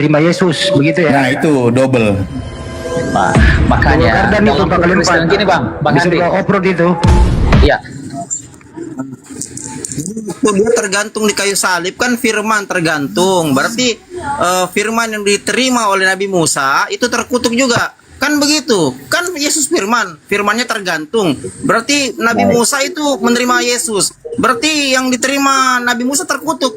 terima Yesus, begitu ya? Nah itu double. Makanya Dan itu dalam Kristen gini Bang bisa Andri. off-road itu. Iya. Itu dia tergantung di kayu salib kan, firman tergantung. Berarti firman yang diterima oleh Nabi Musa itu terkutuk juga. Kan begitu. Kan Yesus firmannya tergantung. Berarti Nabi Musa itu menerima Yesus. Berarti yang diterima Nabi Musa terkutuk.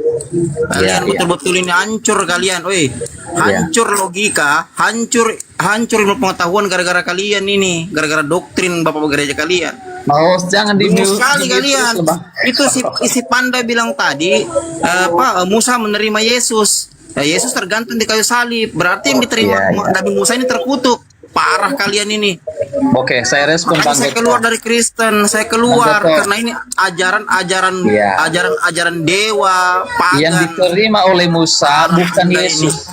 Kalian betul-betul ini hancur kalian. Oi, hancur logika, hancur ilmu pengetahuan gara-gara kalian ini, gara-gara doktrin Bapak gereja kalian. Oh, jangan di Sekali kalian. Itu isi pandai bilang tadi, Musa menerima Yesus. Ya, Yesus tergantung di kayu salib. Berarti yang diterima Nabi Musa ini terkutuk. Parah kalian ini. Oke, saya respon Bang. Saya keluar dari Kristen, saya keluar karena ini ajaran dewa, pagan. Yang diterima oleh Musa bukan Yesus.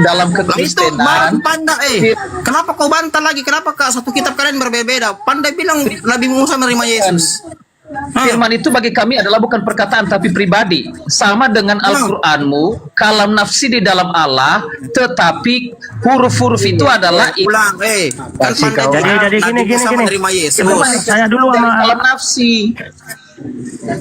Dalam Itu kekristenan. pandai. Kenapa kau bantah lagi? Kenapa satu kitab kalian berbeda? Pandai bilang Nabi Musa menerima Yesus. Firman itu bagi kami adalah bukan perkataan tapi pribadi. Sama dengan Al-Qur'anmu, kalam nafsi di dalam Allah, tetapi huruf-huruf itu adalah Ulang, kan pandai. Jadi gini. Menerima Yesus. Saya dulu sama kalam nafsi.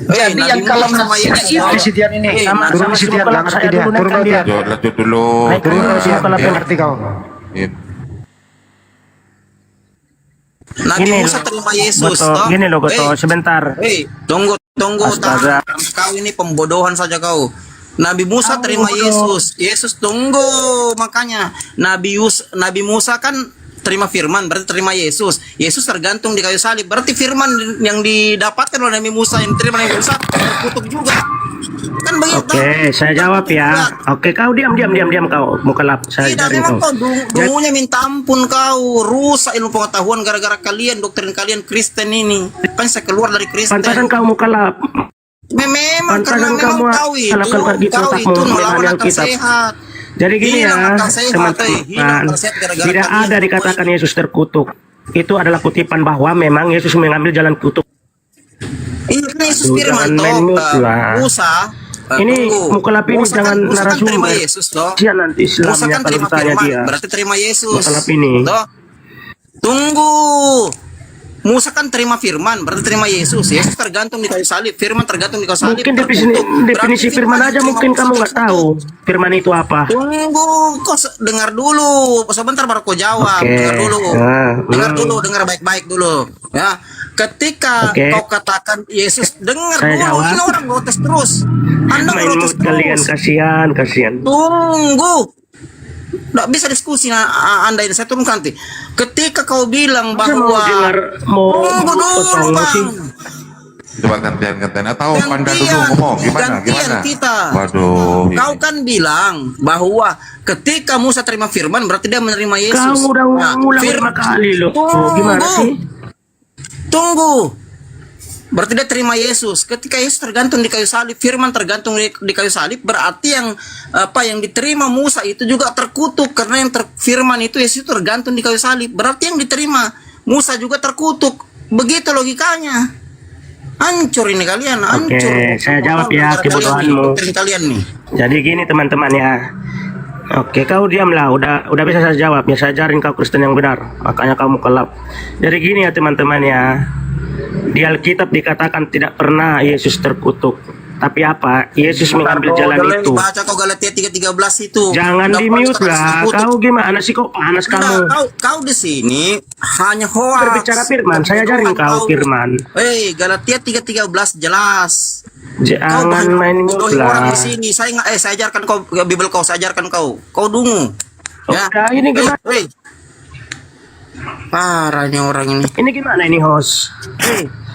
Jadi yang kalam nafsi itu Sitian ini sama Sitian nggak ngerti dia. Turun dia. Lanjut dulu. Turun dia kalau ngerti kau. Iya. Nabi Musa terima Yesus. Gini loh, Goto, sebentar. Tunggu, Astaga. kau ini pembodohan saja kau. Nabi Musa terima Yesus. Yesus tunggu, makanya Nabi Musa kan terima firman, berarti terima Yesus. Yesus tergantung di kayu salib, berarti firman yang didapatkan oleh Nabi Musa yang diterima Nabi Musa terkutuk juga. Kan begitu. Oke, saya jawab ya. Oke, kau diam kau. Mukalap, saya Tidak, ajarin memang kau. dungunya minta ampun kau. Rusak ilmu pengetahuan gara-gara kalian, doktrin kalian Kristen ini. Kan saya keluar dari Kristen. Pantasan kau mukalap. Memang karena Pantasan kamu kau itu kalau gitu melawan akal Alkitab. sehat. Jadi gini ya, Hilang akal sehat, teman-teman. hilang akal sehat gara-gara Tidak kalian. ada dikatakan Yesus terkutuk. Itu adalah kutipan bahwa memang Yesus mengambil jalan kutuk. Ini kan Yesus Tuh, firman jangan main mute lah. Musa. Ini mukalap ini Musa jangan Musa kan terima narasumber. Yesus toh. Sian nanti Musa Islamnya kan kalau terima ditanya firman, dia. berarti terima Yesus. Mukalap ini. Toh. Tunggu. Musa kan terima firman, berarti terima Yesus. Yesus tergantung di kayu salib, firman tergantung di kayu salib. Mungkin definisi firman aja mungkin kamu nggak tahu. Firman itu apa? Tunggu, kau dengar dulu. Sebentar baru kau jawab. Oke. Dengar dulu. Dengar baik-baik dulu. Ya. Ketika kau katakan Yesus, dengar Saya dulu. jawab. Ini orang protes terus. Anda Main protes mood kalian, terus. kasihan. Tunggu. Nggak bisa diskusi Anda ini. Saya turunkan nanti. Ketika kau bilang Masa mau bahwa dengar mau tunggu dulu, kosong sih? Bang. Coba gantian atau Panda dulu Gantian, ngomong gimana? kita. Waduh. Kau kan bilang bahwa ketika Musa terima firman berarti dia menerima Yesus. Kamu udah ulang 5 kali loh. Gimana sih? Tunggu. Berarti dia terima Yesus. Ketika Yesus tergantung di kayu salib, firman tergantung di kayu salib, berarti yang diterima Musa itu juga terkutuk karena yang firman itu Yesus tergantung di kayu salib. Berarti yang diterima Musa juga terkutuk. Begitu logikanya. Hancur ini kalian, hancur. Oke, saya jawab ya kebodohanmu. Kalian nih. Jadi gini teman-teman ya. Oke, kau diamlah. Udah bisa saya jawab ya. Saya ajarin kau Kristen yang benar. Makanya kamu kelap. Jadi gini ya teman-teman ya. Di Alkitab dikatakan tidak pernah Yesus terkutuk. Tapi apa? Yesus mengambil jalan itu. Baca kau Galatia 3:13 itu. Jangan di mute lah. Kau gimana sih kok panas kamu? Kau di sini hanya hoax. Berbicara firman, saya ajarin kau firman. Galatia 3:13 jelas. Jangan main mute orang lah. di sini. Saya ajarkan kau Bible kau, saya ajarkan kau. Kau dungu. Ya. Udah, ini gimana? Parahnya orang ini. Ini gimana ini host?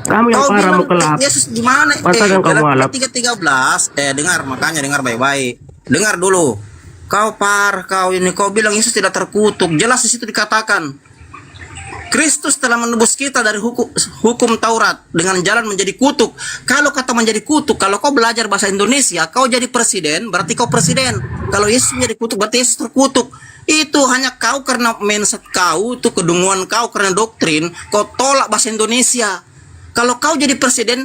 Kamu yang parah mau kelap. Yesus gimana? Pantasan kamu alap. 3:13. Dengar baik-baik. Dengar dulu. Kau parah kau ini. Kau bilang Yesus tidak terkutuk. Jelas di situ dikatakan. Kristus telah menebus kita dari hukum Taurat dengan jalan menjadi kutuk. Kalau kata menjadi kutuk, kalau kau belajar bahasa Indonesia, kau jadi presiden, berarti kau presiden. Kalau Yesus menjadi kutuk, berarti Yesus terkutuk. Itu hanya kau karena mindset kau, itu kedunguan kau karena doktrin, kau tolak bahasa Indonesia. Kalau kau jadi presiden,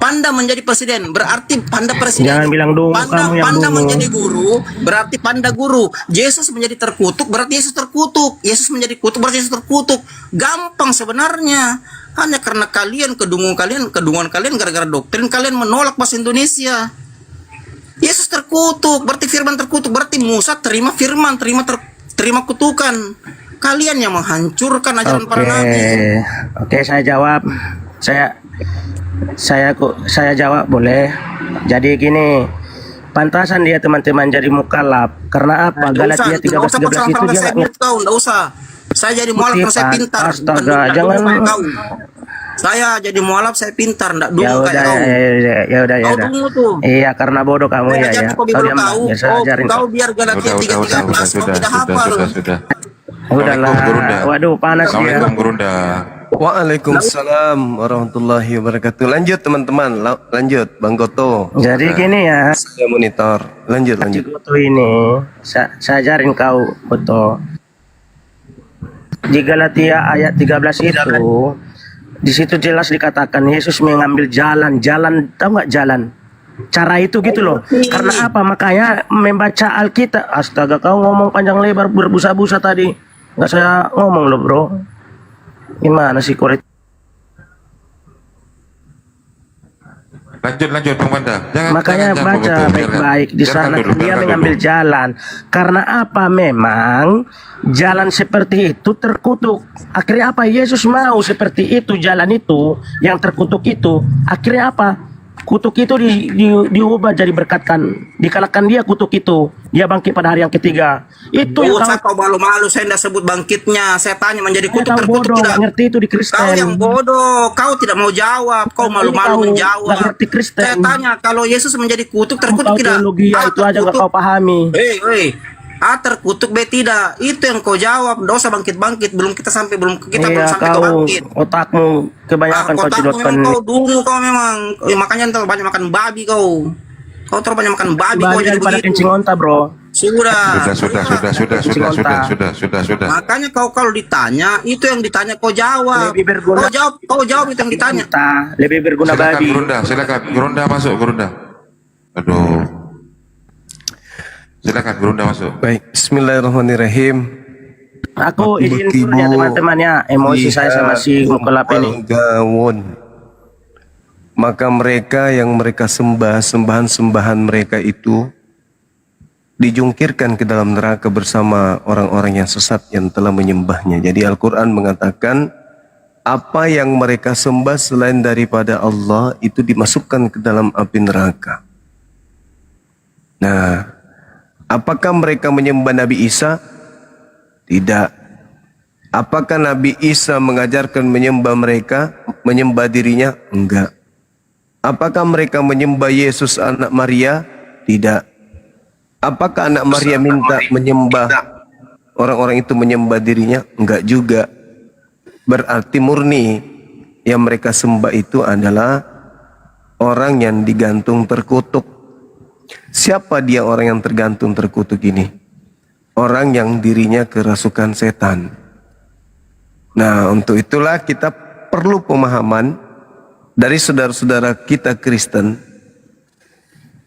Panda menjadi presiden, berarti panda presiden. Jangan bilang dulu, kamu yang Panda dulu. menjadi guru, berarti panda guru. Yesus menjadi terkutuk, berarti Yesus terkutuk. Yesus menjadi kutuk, berarti Yesus terkutuk. Gampang sebenarnya. Hanya karena kalian, kedunguan kalian gara-gara doktrin kalian menolak bahasa Indonesia. Yesus terkutuk, berarti firman terkutuk, berarti Musa terima firman, terima kutukan. Kalian yang menghancurkan ajaran para nabi. Oke, saya jawab. Saya jawab boleh. Jadi gini, pantasan dia teman-teman jadi mukallaf. Karena apa? Galatia 13:13 itu dia Enggak usah. Saya jadi mualaf karena saya pintar. Astaga, Bukan jangan. kayak kau. Saya jadi mualaf, saya pintar, enggak Ya dungu kayak udah, kau. ya udah. Kau dungu tuh. Iya, karena bodoh kamu ya. Jadi kau Kau bilang diam, kau, ya, saya ajarin kau biar Galatia 3:13 kau tidak hafal. sudah. Udahlah. Assalamualaikum, Gurunda. Waduh, panas ya. Assalamualaikum, Gurunda. Waalaikumsalam warahmatullahi wabarakatuh. Lanjut teman-teman, lanjut Bang Goto. Jadi gini ya, Saya monitor. Lanjut. Goto ini saya ajarin kau, Goto. Di Galatia ayat 13 itu, di situ jelas dikatakan Yesus mengambil jalan, tahu nggak jalan? Cara itu gitu loh. Karena apa? Makanya membaca Alkitab. Astaga, kau ngomong panjang lebar berbusa-busa tadi. Nggak saya ngomong loh, bro. Gimana sih korek? Lanjut Bang Panda. Makanya jangan, baca betul, baik-baik di biarkan sana dulu, dia biarkan mengambil dulu. jalan. Karena apa? Memang jalan seperti itu terkutuk. Akhirnya apa? Yesus mau seperti itu, jalan itu yang terkutuk itu. Akhirnya apa? Kutuk itu diubah jadi berkatkan. Dikalahkan dia kutuk itu. Dia bangkit pada hari yang ketiga. Itu yang Usah kau malu-malu, saya tidak sebut bangkitnya. Saya tanya menjadi kutuk kau terkutuk bodoh, tidak. nggak ngerti itu di Kristen. Kau yang bodoh, kau tidak mau jawab, kau Nah, malu-malu kau menjawab. nggak ngerti Kristen. Saya tanya, kalau Yesus menjadi kutuk terkutuk Kau tidak? teologi ya, itu aja nggak kau pahami. Terkutuk be tidak. Itu yang kau jawab. Nggak usah bangkit-bangkit. Belum belum Iya, sampai kau ke bangkit. otakmu kebanyakan kau Kotakmu cedotkan. memang kau dungu kau memang. Makanya terlalu banyak makan babi kau. Kau terlalu banyak makan babi kau Balik jadi daripada kencing begitu. onta, bro. Sudah. Makanya kau kalau ditanya itu yang ditanya kau jawab. Lebih berguna. Kau jawab itu yang ditanya. Kita lebih berguna babi. Silakan Gurunda masuk, Gurunda. Aduh. Silakan Gurunda masuk. Baik, bismillahirrahmanirrahim. Aku izin dulu ya teman-teman ya. Emosi saya masih mukallaf ini. Gawon. Maka mereka yang mereka sembahan mereka itu dijungkirkan ke dalam neraka bersama orang-orang yang sesat yang telah menyembahnya. Jadi Al-Quran mengatakan apa yang mereka sembah selain daripada Allah itu dimasukkan ke dalam api neraka. Nah, apakah mereka menyembah Nabi Isa? Tidak. Apakah Nabi Isa mengajarkan menyembah dirinya? Enggak. Apakah mereka menyembah Yesus anak Maria? Tidak. Apakah anak Maria minta menyembah orang-orang itu menyembah dirinya? Enggak juga. Berarti murni yang mereka sembah itu adalah orang yang digantung terkutuk. Siapa dia orang yang tergantung terkutuk ini? Orang yang dirinya kerasukan setan. Nah, untuk itulah kita perlu pemahaman dari saudara-saudara kita Kristen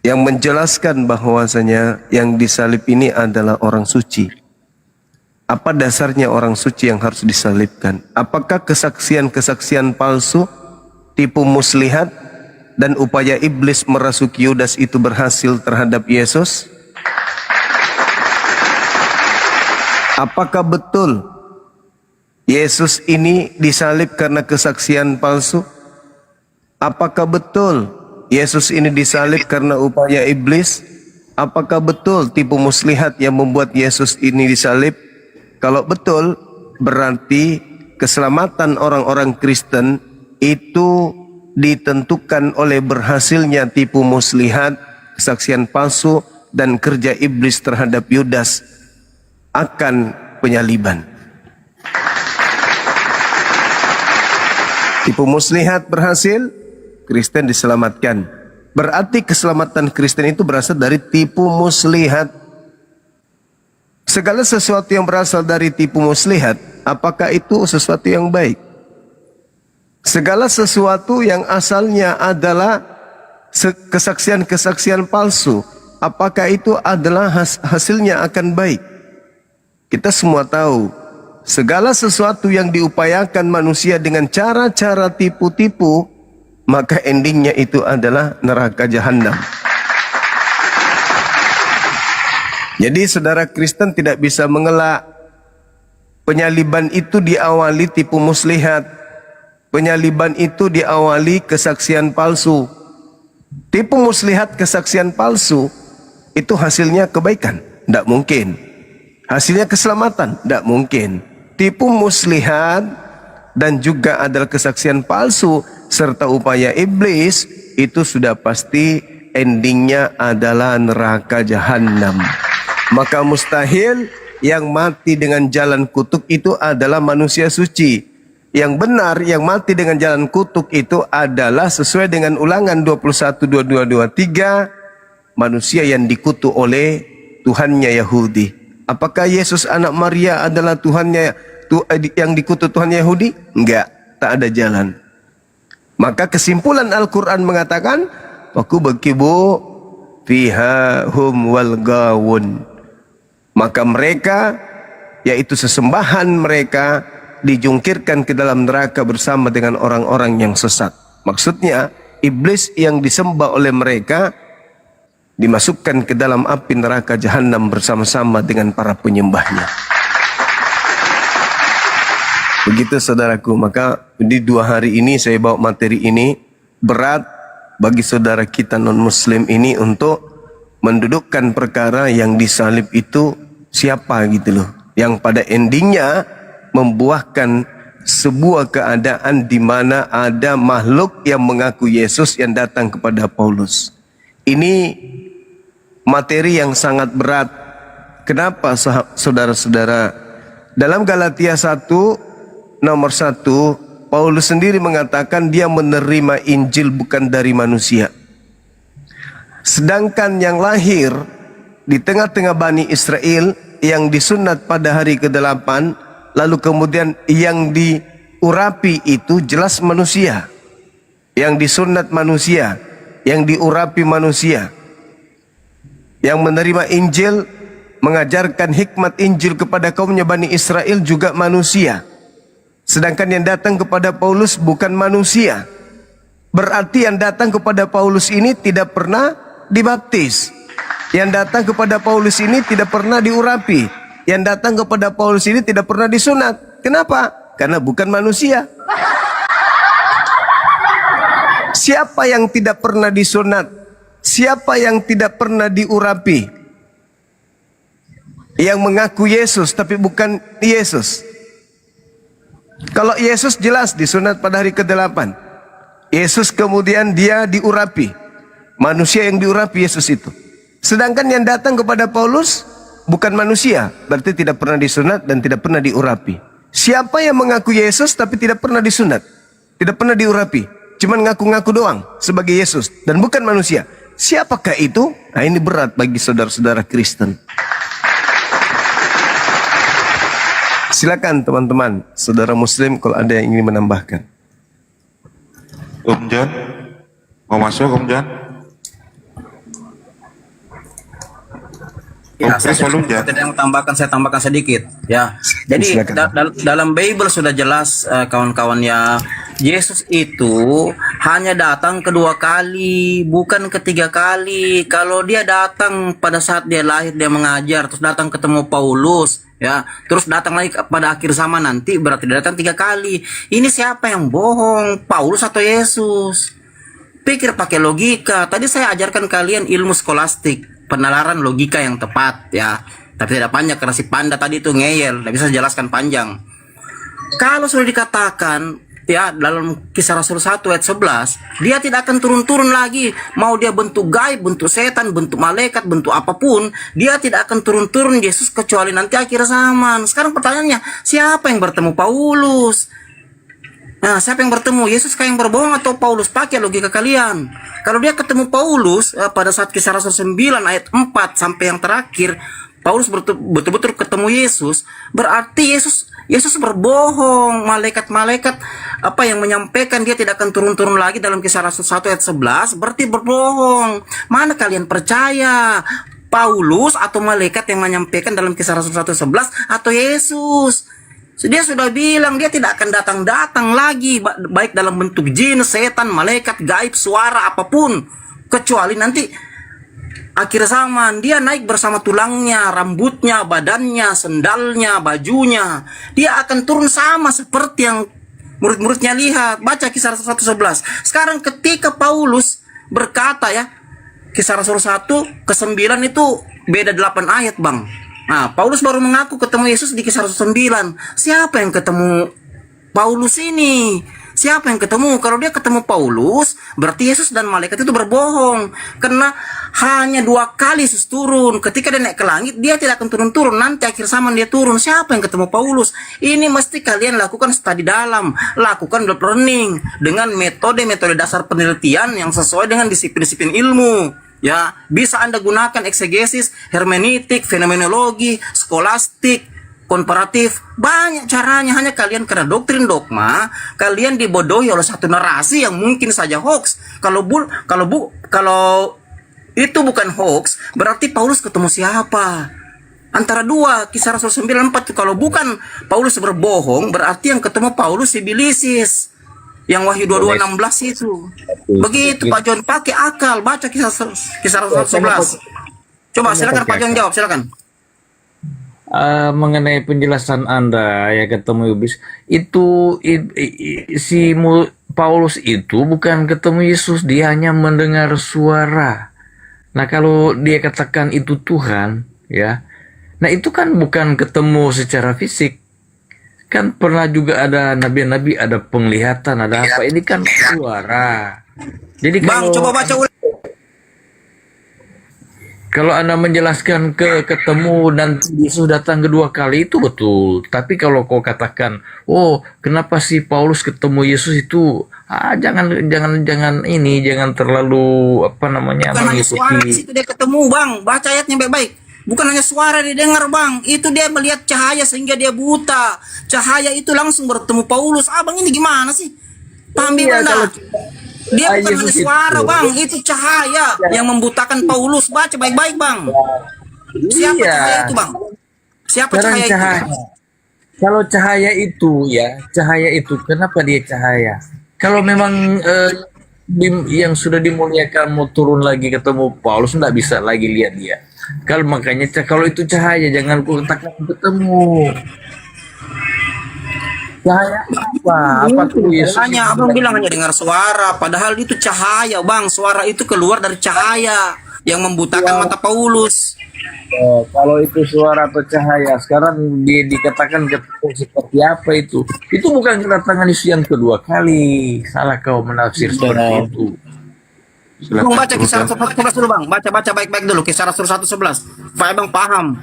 yang menjelaskan bahwasanya yang disalib ini adalah orang suci. Apa dasarnya orang suci yang harus disalibkan? Apakah kesaksian-kesaksian palsu, tipu muslihat, dan upaya iblis merasuki Yudas itu berhasil terhadap Yesus? Apakah betul Yesus ini disalib karena kesaksian palsu? Apakah betul Yesus ini disalib karena upaya iblis? Apakah betul tipu muslihat yang membuat Yesus ini disalib? Kalau betul, berarti keselamatan orang-orang Kristen itu ditentukan oleh berhasilnya tipu muslihat, kesaksian palsu, dan kerja iblis terhadap Yudas akan penyaliban. Tipu muslihat berhasil, Kristen diselamatkan. Berarti keselamatan Kristen itu berasal dari tipu muslihat. Segala sesuatu yang berasal dari tipu muslihat, apakah itu sesuatu yang baik? Segala sesuatu yang asalnya adalah kesaksian-kesaksian palsu, apakah itu adalah hasilnya akan baik? Kita semua tahu, segala sesuatu yang diupayakan manusia dengan cara-cara tipu-tipu, maka endingnya itu adalah neraka jahanam. Jadi saudara Kristen tidak bisa mengelak. Penyaliban itu diawali tipu muslihat. Penyaliban itu diawali kesaksian palsu. Tipu muslihat kesaksian palsu itu hasilnya kebaikan? Tidak mungkin. Hasilnya keselamatan? Tidak mungkin. Tipu muslihat dan juga adalah kesaksian palsu serta upaya iblis, itu sudah pasti endingnya adalah neraka jahanam. Maka mustahil yang mati dengan jalan kutuk itu adalah manusia suci. Yang benar yang mati dengan jalan kutuk itu adalah sesuai dengan Ulangan 21:22-23, manusia yang dikutuk oleh Tuhannya Yahudi. Apakah Yesus anak Maria adalah Tuhannya yang dikutuk Tuhan Yahudi? Enggak, tak ada jalan. Maka kesimpulan Al-Quran mengatakan, Waku bekibu fiha hum wal gawun. Maka mereka, yaitu sesembahan mereka, dijungkirkan ke dalam neraka bersama dengan orang-orang yang sesat. Maksudnya, iblis yang disembah oleh mereka dimasukkan ke dalam api neraka jahanam bersama-sama dengan para penyembahnya. Begitu saudaraku, maka di 2 hari ini saya bawa materi ini berat bagi saudara kita non-muslim ini untuk mendudukkan perkara yang disalib itu siapa gitu loh. Yang pada endingnya membuahkan sebuah keadaan di mana ada makhluk yang mengaku Yesus yang datang kepada Paulus. Ini materi yang sangat berat. Kenapa saudara-saudara? Dalam Galatia 1:1, Paulus sendiri mengatakan dia menerima Injil bukan dari manusia. Sedangkan yang lahir di tengah-tengah Bani Israel yang disunat pada hari ke-8, lalu kemudian yang diurapi itu jelas manusia. Yang disunat manusia, yang diurapi manusia. Yang menerima Injil, mengajarkan hikmat Injil kepada kaumnya Bani Israel juga manusia. Sedangkan yang datang kepada Paulus bukan manusia. Berarti yang datang kepada Paulus ini tidak pernah dibaptis. Yang datang kepada Paulus ini tidak pernah diurapi. Yang datang kepada Paulus ini tidak pernah disunat. Kenapa? Karena bukan manusia. Siapa yang tidak pernah disunat? Siapa yang tidak pernah diurapi? Yang mengaku Yesus tapi bukan Yesus. Kalau Yesus jelas disunat pada hari ke-8. Yesus kemudian dia diurapi. Manusia yang diurapi Yesus itu. Sedangkan yang datang kepada Paulus bukan manusia, berarti tidak pernah disunat dan tidak pernah diurapi. Siapa yang mengaku Yesus tapi tidak pernah disunat, tidak pernah diurapi, cuman ngaku-ngaku doang sebagai Yesus dan bukan manusia? Siapakah itu? Nah, ini berat bagi saudara-saudara Kristen. Silakan teman-teman, saudara Muslim kalau ada yang ingin menambahkan. Om John, mau masuk Om John? Ya, saya tambahkan sedikit. Ya, jadi dalam Bible sudah jelas kawan-kawan ya, Yesus itu hanya datang kedua kali, bukan ketiga kali. Kalau dia datang pada saat dia lahir, dia mengajar, terus datang ketemu Paulus, ya, terus datang lagi pada akhir zaman nanti, berarti dia datang 3 kali. Ini siapa yang bohong, Paulus atau Yesus? Pikir pakai logika. Tadi saya ajarkan kalian ilmu skolastik, penalaran logika yang tepat ya. Tapi tidak panjang karena si Panda tadi itu ngeyel, tidak bisa jelaskan panjang. Kalau sudah dikatakan ya dalam Kisah Rasul 1 ayat 11, dia tidak akan turun-turun lagi. Mau dia bentuk gaib, bentuk setan, bentuk malaikat, bentuk apapun, dia tidak akan turun-turun Yesus kecuali nanti akhir zaman. Sekarang pertanyaannya, siapa yang bertemu Paulus? Nah, siapa yang bertemu? Yesus kah yang berbohong atau Paulus? Pakai logika kalian. Kalau dia ketemu Paulus pada saat Kisah Rasul 9 ayat 4 sampai yang terakhir, Paulus betul-betul ketemu Yesus, berarti Yesus berbohong. Malaikat-malaikat apa yang menyampaikan dia tidak akan turun-turun lagi dalam Kisah Rasul 1 ayat 11 berarti berbohong. Mana kalian percaya? Paulus atau malaikat yang menyampaikan dalam Kisah Rasul 1 ayat 11 atau Yesus? Dia sudah bilang dia tidak akan datang lagi baik dalam bentuk jin, setan, malaikat, gaib, suara apapun, kecuali nanti akhir zaman dia naik bersama tulangnya, rambutnya, badannya, sendalnya, bajunya. Dia akan turun sama seperti yang murid-muridnya lihat. Baca Kisah Rasul 1:11. Sekarang ketika Paulus berkata ya, Kisah Rasul 1 ke 9 itu beda 8 ayat, Bang. Nah, Paulus baru mengaku ketemu Yesus di Kisah Rasul 9. Siapa yang ketemu Paulus ini? Siapa yang ketemu? Kalau dia ketemu Paulus, berarti Yesus dan malaikat itu berbohong. Karena hanya 2 kali Yesus turun. Ketika dia naik ke langit, dia tidak akan turun-turun. Nanti akhir zaman dia turun. Siapa yang ketemu Paulus? Ini mesti kalian lakukan studi dalam. Lakukan deep learning. Dengan metode-metode dasar penelitian yang sesuai dengan disiplin-disiplin ilmu. Ya, bisa Anda gunakan eksegesis, hermeneutik, fenomenologi, skolastik, komparatif, banyak caranya. Hanya kalian karena doktrin dogma, kalian dibodohi oleh satu narasi yang mungkin saja hoax. Kalau itu bukan hoax, berarti Paulus ketemu siapa? Antara 2, Kisah Rasul 9:4. Kalau bukan Paulus berbohong, berarti yang ketemu Paulus Sibilisis. Yang Wahyu 22:16 itu. Begitu Pak John, pakai akal, baca Kisah Rasul 11. Coba silakan Pak John jawab, silakan. Mengenai penjelasan Anda ya ketemu iblis itu Paulus itu bukan ketemu Yesus, dia hanya mendengar suara. Nah, kalau dia katakan itu Tuhan ya, nah itu kan bukan ketemu secara fisik. Kan pernah juga ada nabi-nabi, ada penglihatan, ada apa, ini kan suara. Jadi Bang, coba baca ulang. Kalau Anda menjelaskan ketemu dan Yesus datang kedua kali itu betul. Tapi kalau kau katakan, oh kenapa sih Paulus ketemu Yesus itu? Jangan terlalu Bukan hanya mengikuti. suara di situ dia ketemu, Bang. Baca ayatnya baik-baik. Bukan hanya suara didengar, Bang. Itu dia melihat cahaya sehingga dia buta. Cahaya itu langsung bertemu Paulus. Bang, ini gimana sih? Paham Anda? Dia bukan hanya suara, Bang. Itu cahaya yang membutakan Paulus. Baca baik-baik, Bang. Siapa cahaya itu, Bang? Siapa cahaya itu? Kalau cahaya itu ya, cahaya itu kenapa dia cahaya? Kalau memang yang sudah dimuliakan mau turun lagi ketemu Paulus, nggak bisa lagi lihat dia. Kalau makanya kalau itu cahaya jangan katakan ketemu. Cahaya apa? Apa tuh Yesus? Hanya Abang bilang hanya dengar suara, padahal itu cahaya, Bang. Suara itu keluar dari cahaya yang membutakan mata Paulus. Kalau itu suara atau cahaya, sekarang dia dikatakan ketemu seperti apa itu? Itu bukan kedatangan Yesus yang kedua kali. Salah kau menafsir seperti itu. Bang, baca Kisah Rasul 11 dulu, Bang. Baca baik-baik dulu Kisah Rasul 1:11. Supaya Abang paham.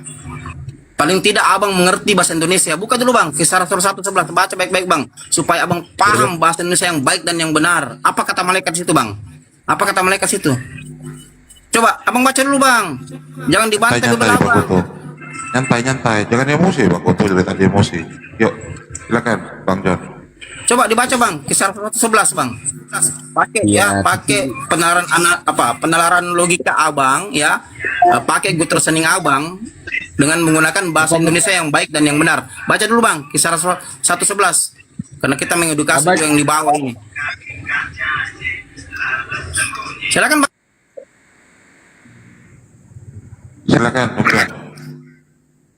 Paling tidak Abang mengerti bahasa Indonesia. Buka dulu, Bang. Kisah Rasul 1:11. Baca baik-baik, Bang. Supaya Abang paham bahasa Indonesia yang baik dan yang benar. Apa kata malaikat situ, Bang? Apa kata malaikat situ? Coba Abang baca dulu, Bang. Jangan dibantai dulu, Bang Abang. Koto. Nyantai. Jangan emosi, Bang Koto. Jangan emosi. Yuk, silakan, Bang John. Coba dibaca, Bang. Kisah 1:11, Bang. Pakai pakai penalaran logika Abang ya. Pakai good reasoning Abang dengan menggunakan bahasa Indonesia yang baik dan yang benar. Baca dulu, Bang, Kisah 1:11. Karena kita mengedukasi yang di bawah ini. Silakan, Bang. Silakan, Bang John.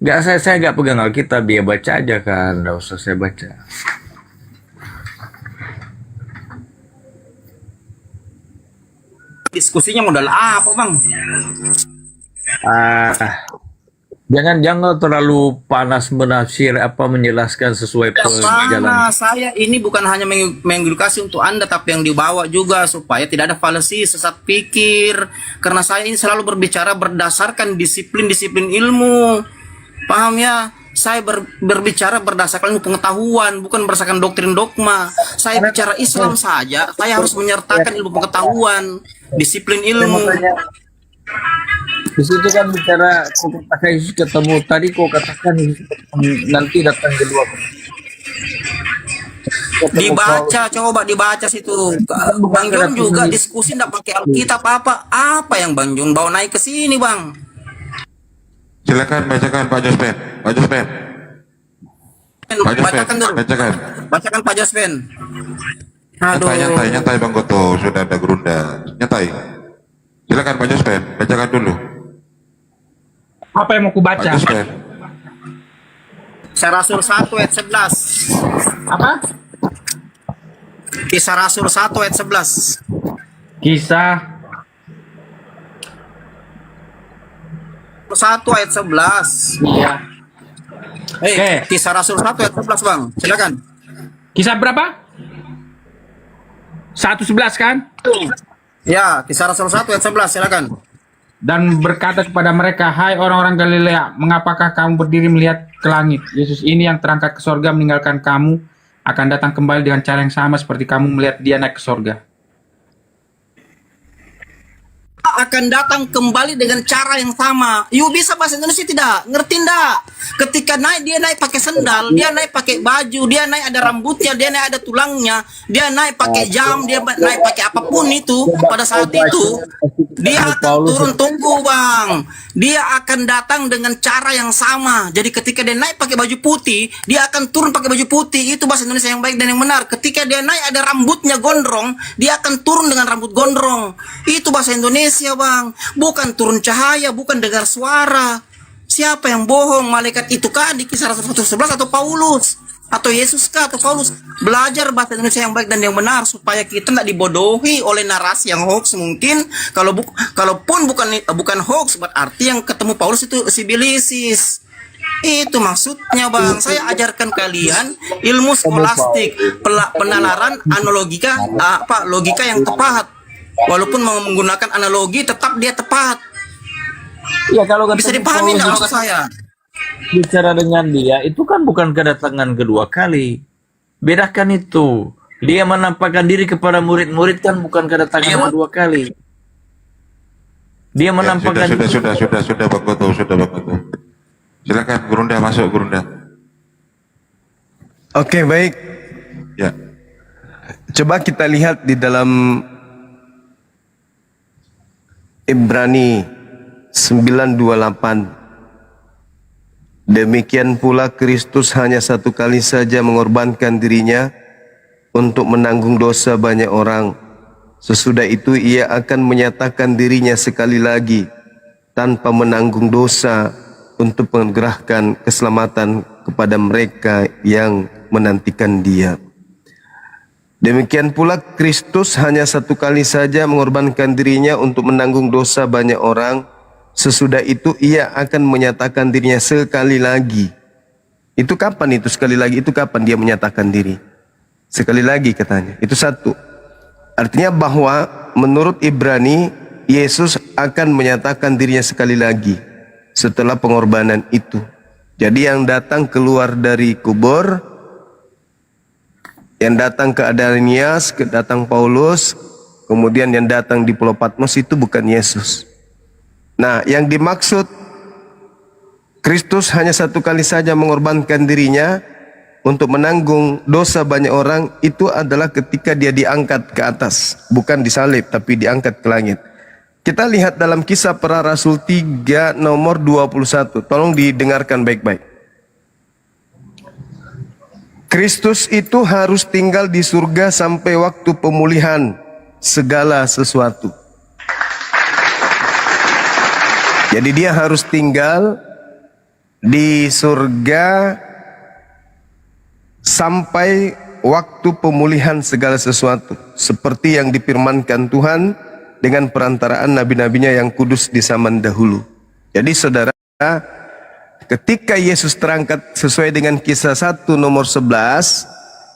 Nggak, saya nggak pegang Alkitab, dia baca aja kan, nggak usah saya baca. Diskusinya modal apa, Bang? Jangan terlalu panas menafsir menjelaskan sesuai Karena perjalanan. saya ini bukan hanya mengedukasi untuk Anda, tapi yang dibawa juga supaya tidak ada falsi, sesat pikir. Karena saya ini selalu berbicara berdasarkan disiplin-disiplin ilmu. Paham ya? Saya berbicara berdasarkan ilmu pengetahuan, bukan berdasarkan doktrin dogma. Saya bicara Islam saja, saya harus menyertakan ilmu pengetahuan, disiplin ilmu. Di situ kan bicara kau katakan Yesus ketemu tadi, kau katakan Yesus nanti datang kedua. Dibaca, coba dibaca situ. Bang Jun juga diskusi nggak pakai Alkitab apa yang Bang Jun bawa naik ke sini, Bang. Silakan bacakan Pak Jospen. Pak Jospen. Pak Jospen. Bacakan dulu. Bacakan. Bacakan Pak Jospen. Nyatai Bang Goto. Sudah ada gerunda. Nyatai. Silakan Pak Jospen. Bacakan dulu. Apa yang mau ku Pak baca? Jospen. Kisah Rasul 1 ayat 11. Apa? Kisah Rasul 1 ayat 11. Kisah 1 ayat 11. iya. Oke. Kisah Rasul 1 ayat 11, Bang. Silakan. Kisah berapa? 1:11 kan? Ya, Kisah Rasul 1 ayat 11, silakan. Dan berkata kepada mereka, hai orang-orang Galilea, mengapakah kamu berdiri melihat ke langit? Yesus ini yang terangkat ke sorga meninggalkan kamu, akan datang kembali dengan cara yang sama seperti kamu melihat dia naik ke sorga. Akan datang kembali dengan cara yang sama. You bisa bahasa Indonesia tidak? Ngerti ndak? Ketika naik, dia naik pakai sendal, dia naik pakai baju, dia naik ada rambutnya, dia naik ada tulangnya, dia naik pakai jam, dia naik pakai apapun itu. Pada saat itu dia akan turun, tunggu Bang. Dia akan datang dengan cara yang sama. Jadi ketika dia naik pakai baju putih, dia akan turun pakai baju putih. Itu bahasa Indonesia yang baik dan yang benar. Ketika dia naik ada rambutnya gondrong, dia akan turun dengan rambut gondrong. Itu bahasa Indonesia, Bang. Bukan turun cahaya, bukan dengar suara. Siapa yang bohong? Malaikat itu kah di Kisah Rasul 1:11 atau Paulus? Atau Yesus kah atau Paulus? Belajar bahasa Indonesia yang baik dan yang benar supaya kita tidak dibodohi oleh narasi yang hoax mungkin. Kalaupun bukan hoax, berarti yang ketemu Paulus itu sibilisis. Itu maksudnya, Bang. Saya ajarkan kalian ilmu skolastik, penalaran analogika, logika yang tepat. Walaupun mau menggunakan analogi, tetap dia tepat. Ya kalau Bisa dipahami nggak maksud saya? bicara dengan dia itu kan bukan kedatangan kedua kali. Bedakan itu. Dia menampakkan diri kepada murid-murid kan bukan kedatangan kedua kali. Dia menampakkan Sudah Bang Goto, sudah Bang Goto. Silakan gerunda masuk gerunda. Oke, baik. Ya. Coba kita lihat di dalam Ibrani 9:28. Demikian pula Kristus hanya satu kali saja mengorbankan dirinya untuk menanggung dosa banyak orang. Sesudah itu ia akan menyatakan dirinya sekali lagi tanpa menanggung dosa untuk menggerahkan keselamatan kepada mereka yang menantikan dia. Demikian pula Kristus hanya satu kali saja mengorbankan dirinya untuk menanggung dosa banyak orang. Sesudah itu ia akan menyatakan dirinya sekali lagi. Itu kapan itu sekali lagi? Itu kapan dia menyatakan diri? Sekali lagi katanya. Itu satu. Artinya bahwa menurut Ibrani, Yesus akan menyatakan dirinya sekali lagi setelah pengorbanan itu. Jadi yang datang keluar dari kubur, yang datang ke Ananias, datang Paulus, kemudian yang datang di Pulau Patmos itu bukan Yesus. Nah, yang dimaksud Kristus hanya satu kali saja mengorbankan dirinya untuk menanggung dosa banyak orang, itu adalah ketika dia diangkat ke atas, bukan disalib tapi diangkat ke langit. Kita lihat dalam Kisah Para Rasul 3 nomor 21. Tolong didengarkan baik-baik. Kristus itu harus tinggal di surga sampai waktu pemulihan segala sesuatu. Jadi dia harus tinggal di surga sampai waktu pemulihan segala sesuatu. Seperti yang difirmankan Tuhan dengan perantaraan nabi-nabinya yang kudus di zaman dahulu. Jadi saudara, ketika Yesus terangkat sesuai dengan Kisah 1 nomor 11,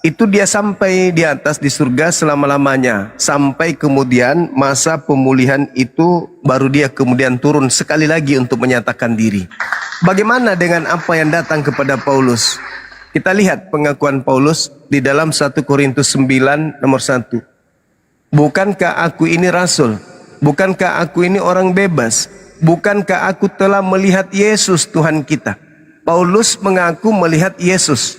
itu dia sampai di atas di surga selama-lamanya. Sampai kemudian masa pemulihan itu baru dia kemudian turun sekali lagi untuk menyatakan diri. Bagaimana dengan apa yang datang kepada Paulus? Kita lihat pengakuan Paulus di dalam 1 Korintus 9 nomor 1. Bukankah aku ini rasul? Bukankah aku ini orang bebas? bukankah aku telah melihat Yesus Tuhan kita? Paulus mengaku melihat Yesus.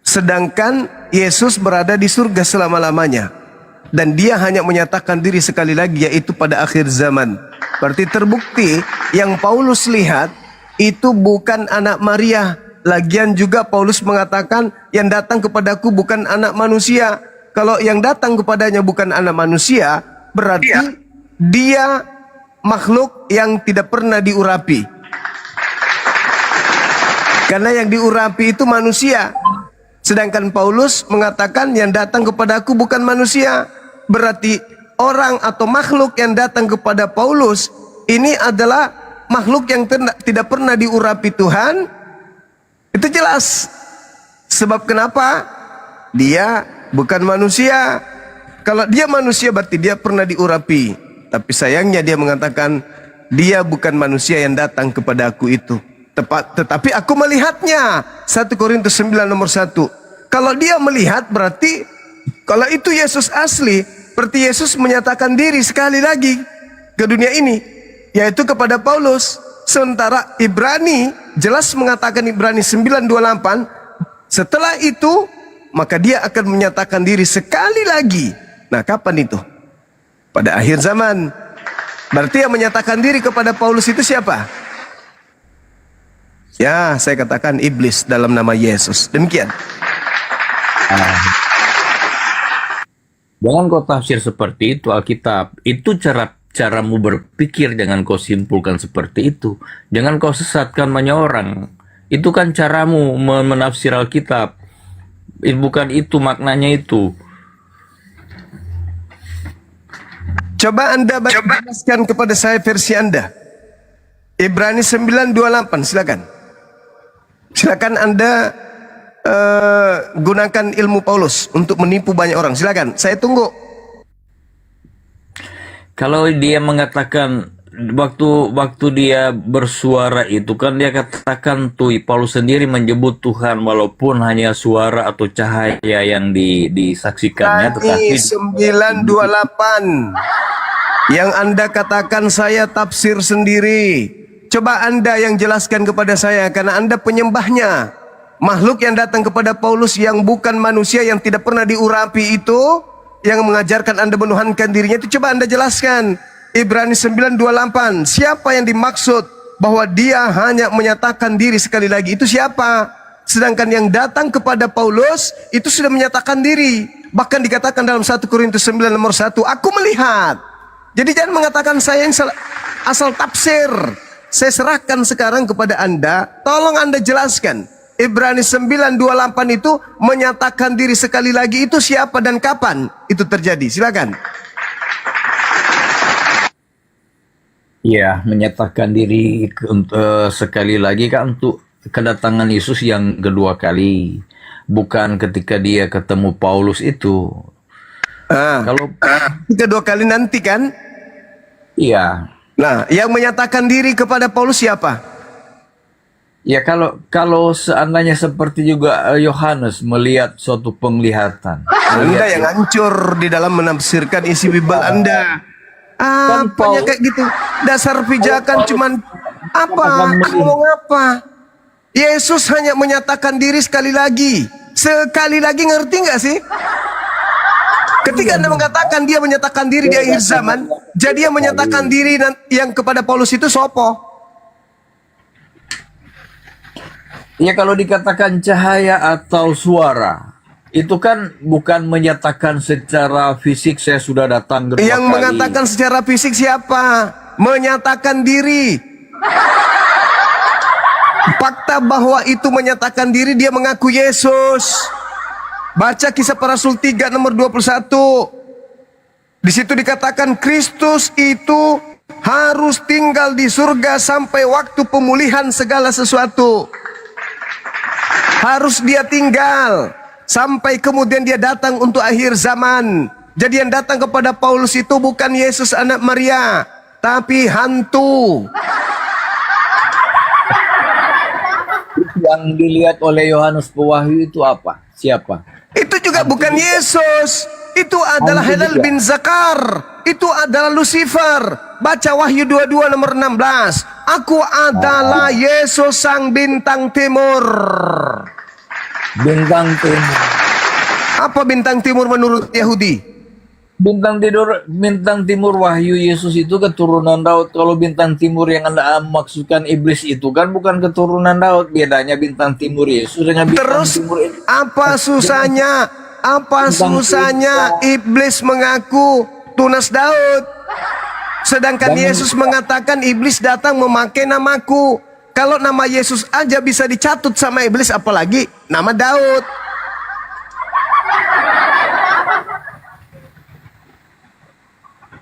Sedangkan Yesus berada di surga selama-lamanya. Dan dia hanya menyatakan diri sekali lagi, yaitu pada akhir zaman. Berarti terbukti yang Paulus lihat itu bukan anak Maria. Lagian juga Paulus mengatakan yang datang kepadaku bukan anak manusia. Kalau yang datang kepadanya bukan anak manusia, berarti dia makhluk yang tidak pernah diurapi. Karena yang diurapi itu manusia. Sedangkan Paulus mengatakan yang datang kepadaku bukan manusia. Berarti orang atau makhluk yang datang kepada Paulus ini adalah makhluk yang tidak pernah diurapi Tuhan. Itu jelas. Sebab kenapa? Dia bukan manusia. Kalau dia manusia berarti dia pernah diurapi. Tapi sayangnya dia mengatakan dia bukan manusia yang datang kepada aku itu. Tetapi aku melihatnya. 1 Korintus 9 nomor 1. Kalau dia melihat berarti kalau itu Yesus asli, berarti Yesus menyatakan diri sekali lagi ke dunia ini, yaitu kepada Paulus. Sementara Ibrani jelas mengatakan, Ibrani 9:28, setelah itu maka dia akan menyatakan diri sekali lagi. Nah, kapan itu? Pada akhir zaman. Berarti yang menyatakan diri kepada Paulus itu siapa? Ya, saya katakan iblis dalam nama Yesus. Demikian. Jangan kau tafsir seperti itu Alkitab. Itu caramu berpikir, jangan kau simpulkan seperti itu. Jangan kau sesatkan banyak orang. Itu kan caramu menafsir Alkitab. Bukan itu maknanya itu. Coba Anda jelaskan kepada saya versi Anda. Ibrani 9:28, silakan. Silakan Anda gunakan ilmu Paulus untuk menipu banyak orang. Silakan, saya tunggu. Kalau dia mengatakan waktu dia bersuara itu kan dia katakan tuh Paulus sendiri menyebut Tuhan walaupun hanya suara atau cahaya yang disaksikannya, tetapi 9:28 yang Anda katakan saya tafsir sendiri. Coba Anda yang jelaskan kepada saya, karena Anda penyembahnya. Makhluk yang datang kepada Paulus yang bukan manusia, yang tidak pernah diurapi itu, yang mengajarkan Anda menuhankan dirinya itu, coba Anda jelaskan. Ibrani 9:28, siapa yang dimaksud bahwa dia hanya menyatakan diri sekali lagi, itu siapa? Sedangkan yang datang kepada Paulus itu sudah menyatakan diri. Bahkan dikatakan dalam 1 Korintus 9 nomor 1, aku melihat. Jadi jangan mengatakan saya yang asal tafsir. Saya serahkan sekarang kepada Anda, tolong Anda jelaskan. Ibrani 9:28 itu menyatakan diri sekali lagi itu siapa dan kapan itu terjadi? Silakan. ya menyatakan diri sekali lagi kan untuk kedatangan Yesus yang kedua kali. Bukan ketika dia ketemu Paulus itu. Kalau kedua kali nanti kan? iya. Nah, yang menyatakan diri kepada Paulus siapa? Ya kalau seandainya seperti juga Yohanes melihat suatu penglihatan. Anda yang hancur di dalam menafsirkan isi Bible Anda. Apanya kayak gitu? Dasar pijakan cuman apa? Ngomong apa? Yesus hanya menyatakan diri sekali lagi. Sekali lagi, ngerti nggak sih? Ketika Anda mengatakan dia menyatakan diri di akhir zaman, jadi yang menyatakan diri yang kepada Paulus itu sopo? Ya kalau dikatakan cahaya atau suara, itu kan bukan menyatakan secara fisik saya sudah datang kedua Yang kali. mengatakan secara fisik siapa? Menyatakan diri. Fakta bahwa itu menyatakan diri, dia mengaku Yesus. Baca Kisah Para Rasul 3 nomor 21. Di situ dikatakan Kristus itu harus tinggal di surga sampai waktu pemulihan segala sesuatu. Harus dia tinggal sampai kemudian dia datang untuk akhir zaman. Jadi yang datang kepada Paulus itu bukan Yesus anak Maria, tapi hantu. Yang dilihat oleh Yohanes Pewahyu itu apa? Siapa? Itu juga bukan Yesus. Itu adalah Helal bin Zakar. Itu adalah Lucifer. Baca Wahyu 22 nomor 16. Aku adalah Yesus sang bintang timur. Bintang timur. Apa bintang timur menurut Yahudi? Bintang timur Wahyu Yesus itu keturunan Daud. Kalau bintang timur yang Anda maksudkan iblis itu kan bukan keturunan Daud. Bedanya bintang timur Yesus dengan bintang Terus timur ini. apa susahnya? Apa susahnya iblis mengaku tunas Daud? Sedangkan Yesus mengatakan iblis datang memakai namaku. Kalau nama Yesus aja bisa dicatut sama iblis, apalagi nama Daud.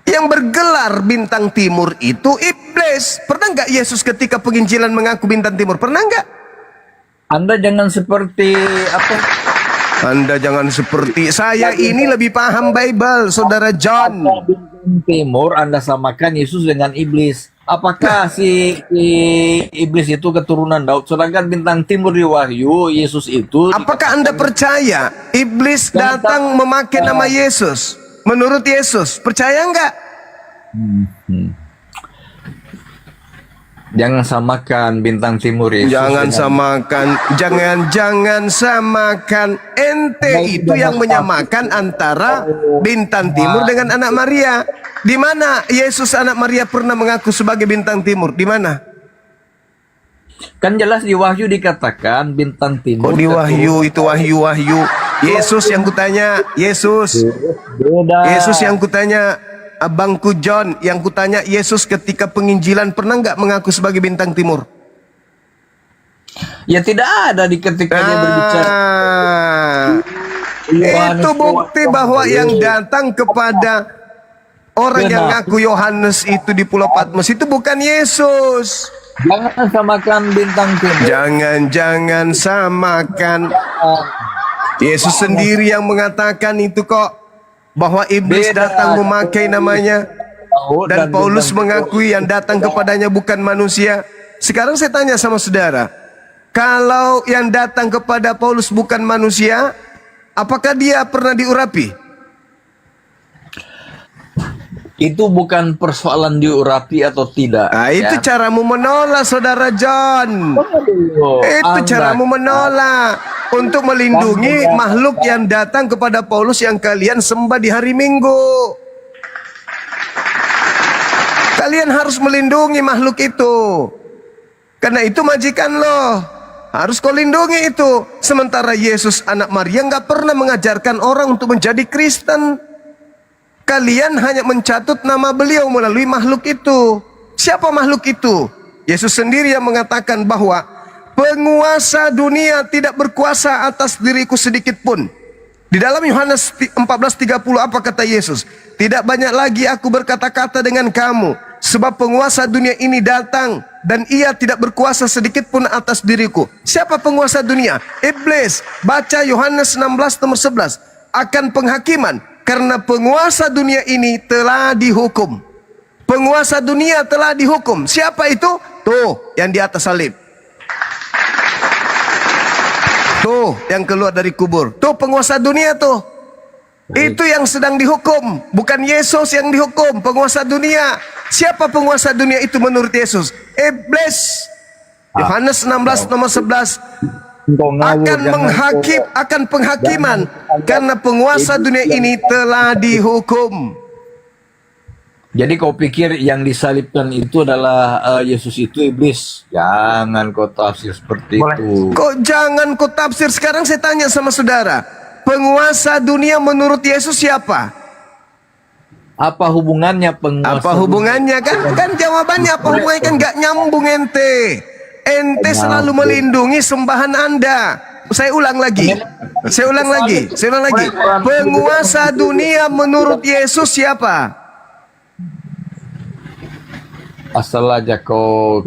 Yang bergelar bintang timur itu iblis. Pernah nggak Yesus ketika penginjilan mengaku bintang timur? Pernah nggak? Anda jangan seperti apa? Anda jangan seperti saya, ini lebih paham Bible, Saudara John. Bintang timur Anda samakan Yesus dengan iblis. Apakah si iblis itu keturunan Daud? Sedangkan bintang timur di Wahyu Yesus itu. Apakah Anda percaya iblis datang memakai nama Yesus? Menurut Yesus, percaya nggak? Jangan samakan bintang timur Yesus. Jangan samakan. Ente itu yang menyamakan antara bintang timur dengan anak Maria. Di mana Yesus anak Maria pernah mengaku sebagai bintang timur? Di mana? Kan jelas di Wahyu dikatakan bintang timur. Kok di Wahyu itu Wahyu. Yesus yang kutanya, Yesus. Beda. Yesus yang kutanya, abangku John yang kutanya, Yesus ketika penginjilan pernah nggak mengaku sebagai bintang timur? Ya tidak ada di ketika dia berbicara. Itu bukti bahwa yang datang kepada orang yang ngaku Yohanes itu di Pulau Patmos itu bukan Yesus. Jangan samakan bintang timur. Jangan samakan. Yesus sendiri yang mengatakan itu kok, bahwa iblis datang memakai namanya, dan Paulus mengakui yang datang kepadanya bukan manusia. Sekarang saya tanya sama saudara, kalau yang datang kepada Paulus bukan manusia, apakah dia pernah diurapi? Itu bukan persoalan diurapi atau tidak. Nah, itu caramu menolak, Saudara John. Itu caramu menolak untuk melindungi makhluk yang datang kepada Paulus yang kalian sembah di hari Minggu. Kalian harus melindungi makhluk itu, karena itu majikan lo. Harus kau lindungi itu. Sementara Yesus anak Maria nggak pernah mengajarkan orang untuk menjadi Kristen. Kalian hanya mencatut nama beliau melalui makhluk itu. Siapa makhluk itu? Yesus sendiri yang mengatakan bahwa penguasa dunia tidak berkuasa atas diriku sedikit pun. Di dalam Yohanes 14:30 apa kata Yesus? Tidak banyak lagi aku berkata-kata dengan kamu, sebab penguasa dunia ini datang dan ia tidak berkuasa sedikit pun atas diriku. Siapa penguasa dunia? Iblis. Baca Yohanes 16 nomor 11. Akan penghakiman, karena penguasa dunia ini telah dihukum. Penguasa dunia telah dihukum. Siapa itu? Tuh, yang di atas salib. Tuh, yang keluar dari kubur. Tuh, penguasa dunia tuh. Itu yang sedang dihukum. Bukan Yesus yang dihukum, penguasa dunia. Siapa penguasa dunia itu menurut Yesus? Iblis. Yohanes 16 nomor 11. Akan penghakiman, karena penguasa dunia ini telah dihukum. Jadi kau pikir yang disalibkan itu adalah Yesus itu iblis? Jangan kau tafsir seperti itu. Kok jangan kau tafsir? Sekarang saya tanya sama saudara, penguasa dunia menurut Yesus siapa? Apa hubungannya penguasa? Apa hubungannya? Kan jawabannya apa hubungannya? Kan gak nyambung ente. Ente selalu melindungi sembahan Anda. Saya ulang lagi. Penguasa dunia menurut Yesus siapa? Asal aja kau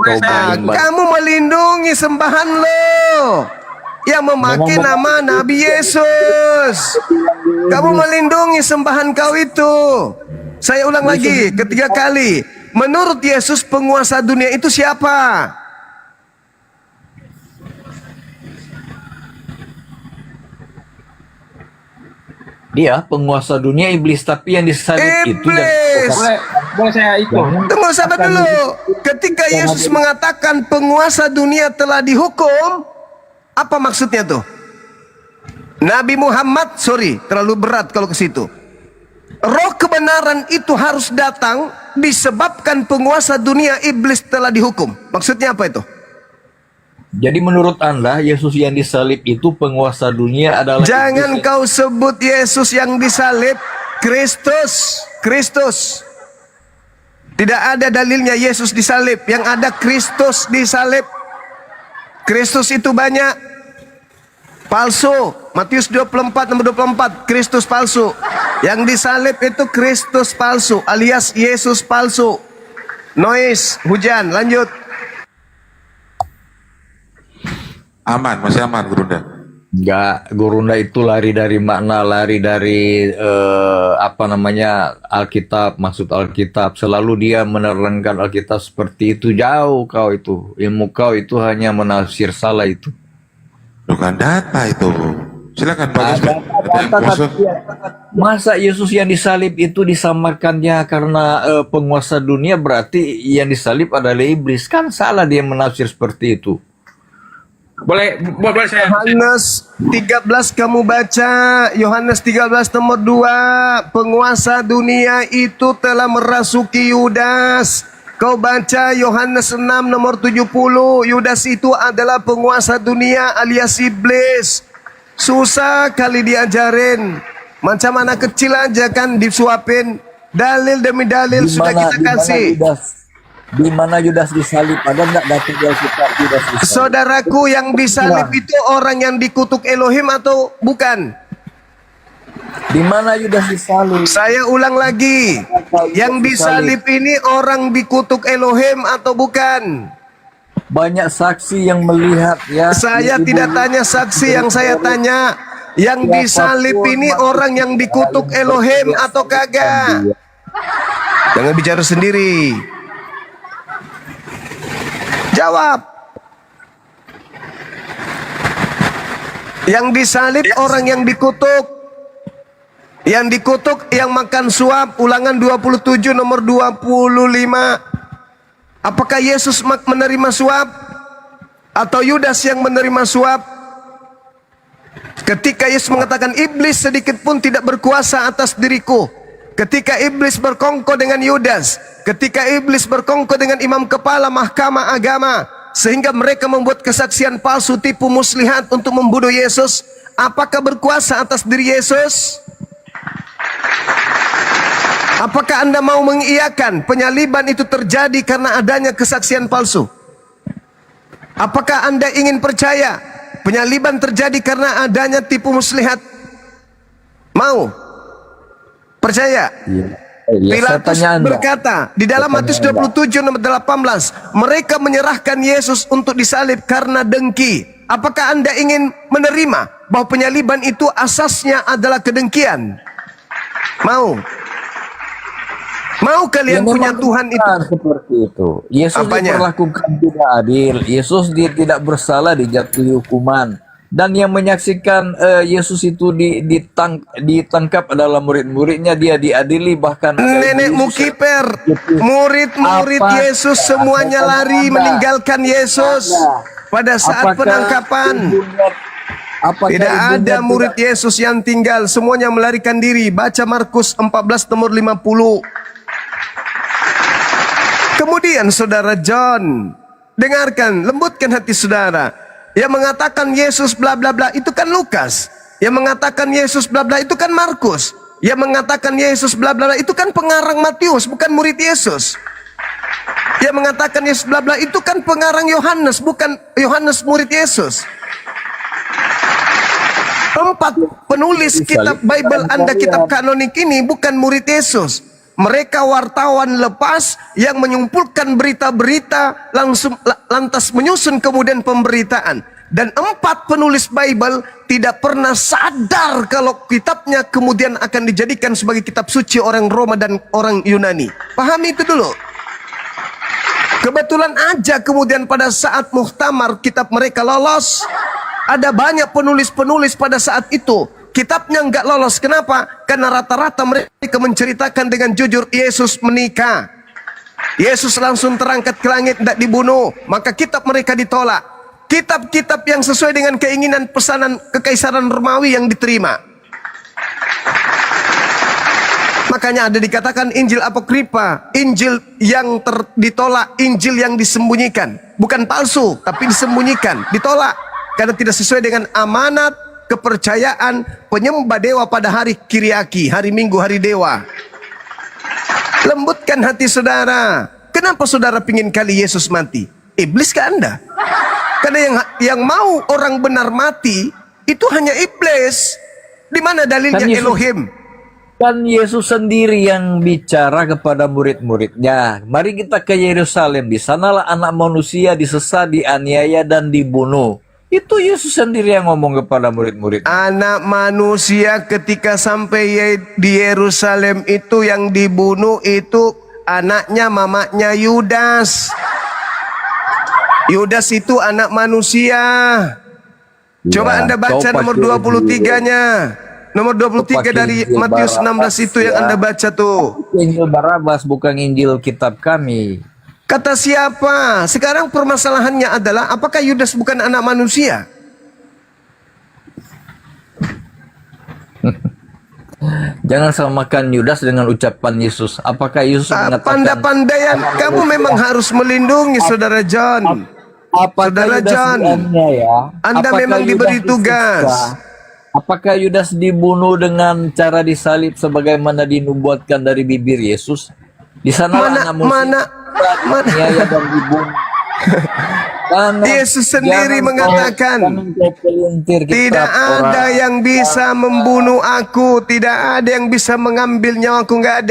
kamu melindungi sembahan lo yang memakai nama Nabi Yesus. Kamu melindungi sembahan kau itu. Saya ulang lagi ketiga kali. Menurut Yesus penguasa dunia itu siapa? Dia penguasa dunia iblis, tapi yang disalib itu Iblis. Boleh saya ikut? Tunggu sabar dulu. Ketika Yesus mengatakan penguasa dunia telah dihukum, apa maksudnya tuh? Nabi Muhammad, sorry, terlalu berat kalau ke situ. Roh kebenaran itu harus datang disebabkan penguasa dunia iblis telah dihukum. Maksudnya apa itu? Jadi menurut Anda Yesus yang disalib itu penguasa dunia adalah Jangan iblis. kau sebut Yesus yang disalib, Kristus. Kristus. Tidak ada dalilnya Yesus disalib. Yang ada Kristus disalib. Kristus itu banyak. Palsu. Matius 24 nomor 24. Kristus palsu. Yang disalib itu Kristus palsu alias Yesus palsu. Noise, hujan, lanjut. Aman, masih aman Gurunda. Enggak, Gurunda itu lari dari makna, lari dari Alkitab, maksud Alkitab. Selalu dia menerangkan Alkitab seperti itu. Jauh kau itu, ilmu kau itu hanya menafsir salah itu. Bukan data itu. Silakan Pak Gasper. Masa Yesus yang disalib itu disamakannya karena penguasa dunia, berarti yang disalib adalah iblis. Kan salah dia menafsir seperti itu. Boleh saya? Yohanes 13 kamu baca. Yohanes 13 nomor 2. Penguasa dunia itu telah merasuki Yudas. Kau baca Yohanes 6 nomor 70. Yudas itu adalah penguasa dunia alias iblis. Susah kali diajarin. Macam anak kecil aja kan disuapin. Dalil demi dalil sudah kita kasih. Di mana Yudas disalib? Ada enggak data di Alkitab Yudas disalib? Saudaraku, yang disalib itu orang yang dikutuk Elohim atau bukan? Di mana Yudas disalib? Saya ulang lagi. Yang disalib ini orang dikutuk Elohim atau bukan? Banyak saksi yang melihat ya. Saya tidak tanya saksi, yang saya tanya yang disalib ini orang yang dikutuk Elohim atau kagak? Jangan bicara sendiri. Jawab. Yang disalib orang yang dikutuk. Yang dikutuk yang makan suap. Ulangan 27 nomor 25. Apakah Yesus menerima suap? Atau Yudas yang menerima suap? Ketika Yesus mengatakan iblis sedikit pun tidak berkuasa atas diriku. Ketika iblis berkongkol dengan Yudas, ketika iblis berkongkol dengan imam kepala mahkamah agama, sehingga mereka membuat kesaksian palsu tipu muslihat untuk membunuh Yesus, apakah berkuasa atas diri Yesus? Apakah Anda mau mengiyakan penyaliban itu terjadi karena adanya kesaksian palsu? Apakah Anda ingin percaya penyaliban terjadi karena adanya tipu muslihat? Mau? Percaya? Pilatus berkata di dalam Matius 27 nomor 18, mereka menyerahkan Yesus untuk disalib karena dengki. Apakah Anda ingin menerima bahwa penyaliban itu asasnya adalah kedengkian? Mau? Mau kalian punya Tuhan itu? Seperti itu. Yesus diperlakukan tidak adil. Yesus dia tidak bersalah, dijatuhi hukuman. Dan yang menyaksikan Yesus itu ditangkap adalah murid-muridnya, dia diadili, bahkan nenekmu kiper, murid-murid Yesus semuanya lari meninggalkan Yesus pada saat penangkapan. Tidak ada murid Yesus yang tinggal, semuanya melarikan diri. Baca Markus 14 nomor 50. Kemudian saudara John, dengarkan, lembutkan hati saudara. Yang mengatakan Yesus bla bla bla itu kan Lukas. Yang mengatakan Yesus bla bla itu kan Markus. Yang mengatakan Yesus bla bla bla itu kan pengarang Matius, bukan murid Yesus. Yang mengatakan Yesus bla bla itu kan pengarang Yohanes, bukan Yohanes murid Yesus. 4 penulis kitab Bible Anda, kitab kanonik ini bukan murid Yesus. Mereka wartawan lepas yang menyimpulkan berita-berita lantas menyusun kemudian pemberitaan. Dan 4 penulis Bible tidak pernah sadar kalau kitabnya kemudian akan dijadikan sebagai kitab suci orang Roma dan orang Yunani. Pahami itu dulu. Kebetulan aja kemudian pada saat muktamar kitab mereka lolos. Ada banyak penulis-penulis pada saat itu. Kitabnya nggak lolos. Kenapa? Karena rata-rata mereka menceritakan dengan jujur Yesus menikah. Yesus langsung terangkat ke langit, tidak dibunuh. Maka kitab mereka ditolak. Kitab-kitab yang sesuai dengan keinginan pesanan kekaisaran Romawi yang diterima. Makanya ada dikatakan Injil Apokripa, Injil yang ditolak, Injil yang disembunyikan. Bukan palsu, tapi disembunyikan, ditolak. Karena tidak sesuai dengan amanat, kepercayaan penyembah dewa pada hari Kiriaki, hari Minggu, hari dewa. Lembutkan hati saudara. Kenapa saudara pingin kali Yesus mati? Iblis ke Anda? Karena yang mau orang benar mati, itu hanya iblis. Di mana dalilnya Kan Yesus- Elohim? Kan Yesus sendiri yang bicara kepada murid-muridnya. Mari kita ke Yerusalem. Di sanalah anak manusia disesat, dianiaya, dan dibunuh. Itu Yesus sendiri yang ngomong kepada murid-murid. Anak manusia ketika sampai di Yerusalem itu yang dibunuh itu anaknya, mamanya Yudas. Yudas itu anak manusia. Coba Anda baca nomor 23-nya. Nomor 23 dari Matius 16 itu yang Anda baca tuh. Injil Barabas bukan Injil kitab kami. Kata siapa? Sekarang permasalahannya adalah apakah Yudas bukan anak manusia? Jangan samakan Yudas dengan ucapan Yesus. Apakah Yesus mengatakan Pandai-pandaian, kamu memang harus melindungi saudara John. Saudara Yudas John, dianiaya? Anda Apakah memang Yudas diberi tugas. disiksa? Apakah Yudas dibunuh dengan cara disalib sebagaimana dinubuatkan dari bibir Yesus? Di sana Mana dianiaya dan dibunuh. Yesus sendiri mengatakan, tidak tidak ada yang bisa membunuh aku, tidak ada yang bisa mengambil nyawaku, nggak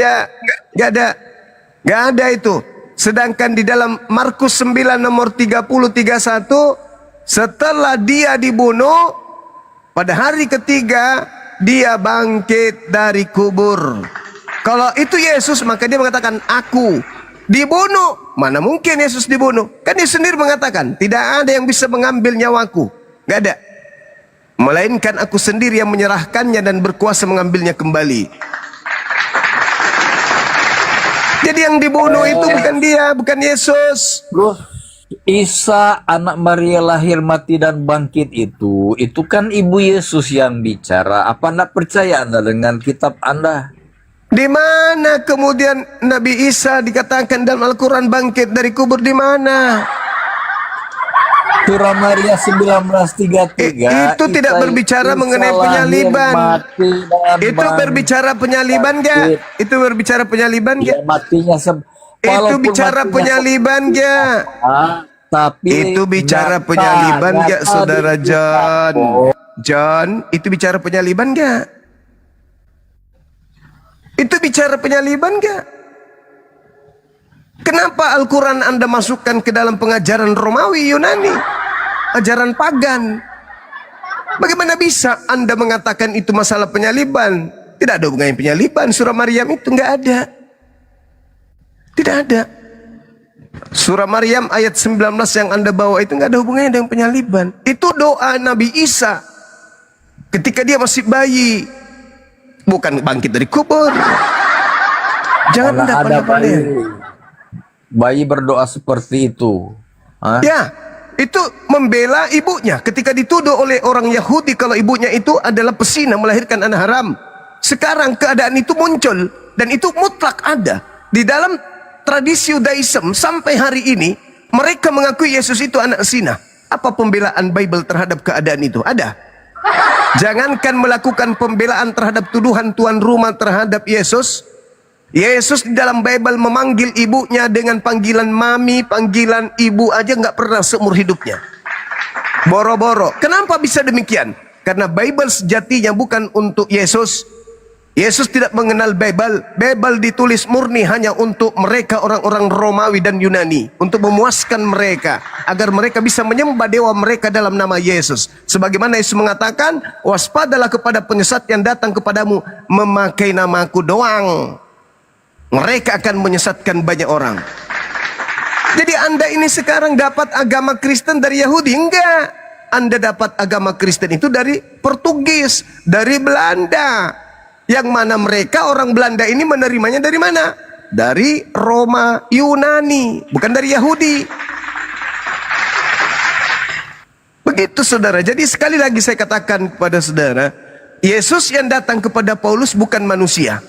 ada itu. Sedangkan di dalam Markus 9 nomor 30-31, setelah dia dibunuh, pada hari ketiga dia bangkit dari kubur. Kalau itu Yesus, maka dia mengatakan aku dibunuh. Mana mungkin Yesus dibunuh? Kan dia sendiri mengatakan tidak ada yang bisa mengambil nyawaku, nggak ada. Melainkan aku sendiri yang menyerahkannya dan berkuasa mengambilnya kembali. Jadi yang dibunuh itu bukan dia, bukan Yesus. Isa anak Maria lahir, mati, dan bangkit itu kan ibu Yesus yang bicara. Apa anda percaya Anda dengan kitab Anda? Di mana kemudian Nabi Isa dikatakan dalam Al-Quran bangkit dari kubur, di mana? Surah Maria 19:33. Itu tidak berbicara mengenai penyaliban. Itu berbicara penyaliban gak? Itu berbicara penyaliban gak? Matinya Itu bicara penyaliban gak? Tapi Itu bicara penyaliban gak, saudara John? John, itu bicara penyaliban gak? Itu bicara penyaliban gak? Kenapa Al-Quran Anda masukkan ke dalam pengajaran Romawi Yunani? Ajaran pagan. Bagaimana bisa Anda mengatakan itu masalah penyaliban? Tidak ada hubungannya penyaliban. Surah Maryam itu nggak ada. Tidak ada. Surah Maryam ayat 19 yang Anda bawa itu nggak ada hubungannya dengan penyaliban. Itu doa Nabi Isa ketika dia masih bayi. Bukan bangkit dari kubur. Jangan Anda pandai-pandai. Bayi berdoa seperti itu. Ya, itu membela ibunya ketika dituduh oleh orang Yahudi kalau ibunya itu adalah pesina melahirkan anak haram. Sekarang keadaan itu muncul dan itu mutlak ada di dalam tradisi Yudaism sampai hari ini. Mereka mengakui Yesus itu anak zina. Apa pembelaan Bible terhadap keadaan itu? Ada. Jangankan melakukan pembelaan terhadap tuduhan tuan rumah terhadap Yesus. Yesus di dalam Bible memanggil ibunya dengan panggilan mami, panggilan ibu aja nggak pernah seumur hidupnya. Boro-boro. Kenapa bisa demikian? Karena Bible sejatinya bukan untuk Yesus. Yesus tidak mengenal Bible. Bible ditulis murni hanya untuk mereka orang-orang Romawi dan Yunani. Untuk memuaskan mereka. Agar mereka bisa menyembah dewa mereka dalam nama Yesus. Sebagaimana Yesus mengatakan, waspadalah kepada penyesat yang datang kepadamu memakai namaku doang. Mereka akan menyesatkan banyak orang. Jadi Anda ini sekarang dapat agama Kristen dari Yahudi? Enggak. Anda dapat agama Kristen itu dari Portugis, dari Belanda. Yang mana mereka orang Belanda ini menerimanya dari mana? Dari Roma, Yunani, bukan dari Yahudi. Begitu saudara. Jadi sekali lagi saya katakan kepada saudara, Yesus yang datang kepada Paulus bukan manusia.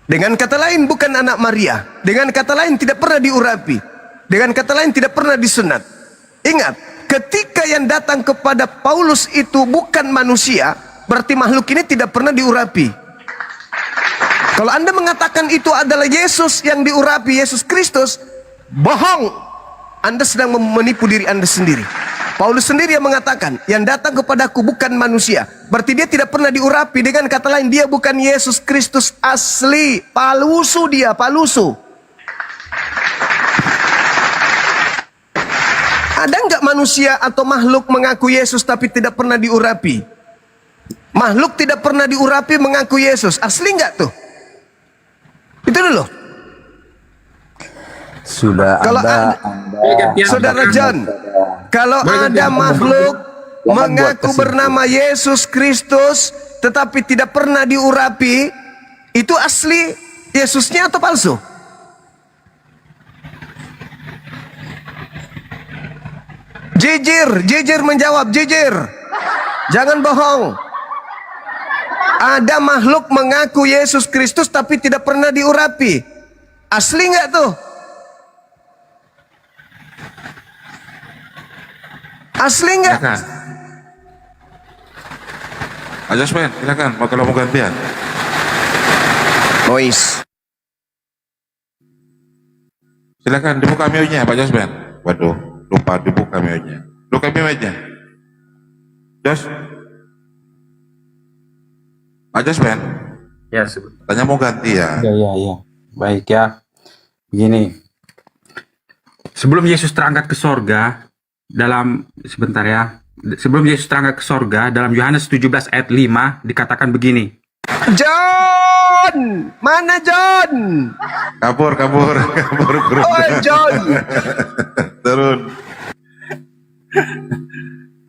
Dengan kata lain bukan anak Maria. Dengan kata lain tidak pernah diurapi. Dengan kata lain tidak pernah disunat. Ingat, ketika yang datang kepada Paulus itu bukan manusia, berarti makhluk ini tidak pernah diurapi. Kalau Anda mengatakan itu adalah Yesus yang diurapi, Yesus Kristus, bohong. Anda sedang menipu diri Anda sendiri. Paulus sendiri yang mengatakan, yang datang kepadaku bukan manusia. Berarti dia tidak pernah diurapi. Dengan kata lain, dia bukan Yesus Kristus asli. Palusu dia, palusu. Ada nggak manusia atau makhluk mengaku Yesus tapi tidak pernah diurapi? Makhluk tidak pernah diurapi mengaku Yesus. Asli nggak tuh? Itu dulu. Sudah Kalau Saudara John, kalau ada makhluk mengaku bernama Yesus Kristus tetapi tidak pernah diurapi, itu asli Yesusnya atau palsu? Jijir menjawab, jijir. Jangan bohong. Ada makhluk mengaku Yesus Kristus tapi tidak pernah diurapi. Asli nggak tuh? Asli nggak? Silakan. Adjustment, silakan. Kalau mau gantian. Noise. Silakan dibuka mute-nya, Pak Jasben. Waduh, lupa dibuka mute-nya. Buka mute-nya. Jos. Pak Jasben. Ya, Tanya mau ganti ya. ya. Baik ya. Begini. Sebelum Yesus terangkat ke sorga, sebentar ya. Sebelum Yesus terangkat ke sorga, dalam Yohanes 17 ayat 5 dikatakan begini. John! Mana John? Kabur. Oh, John! Turun.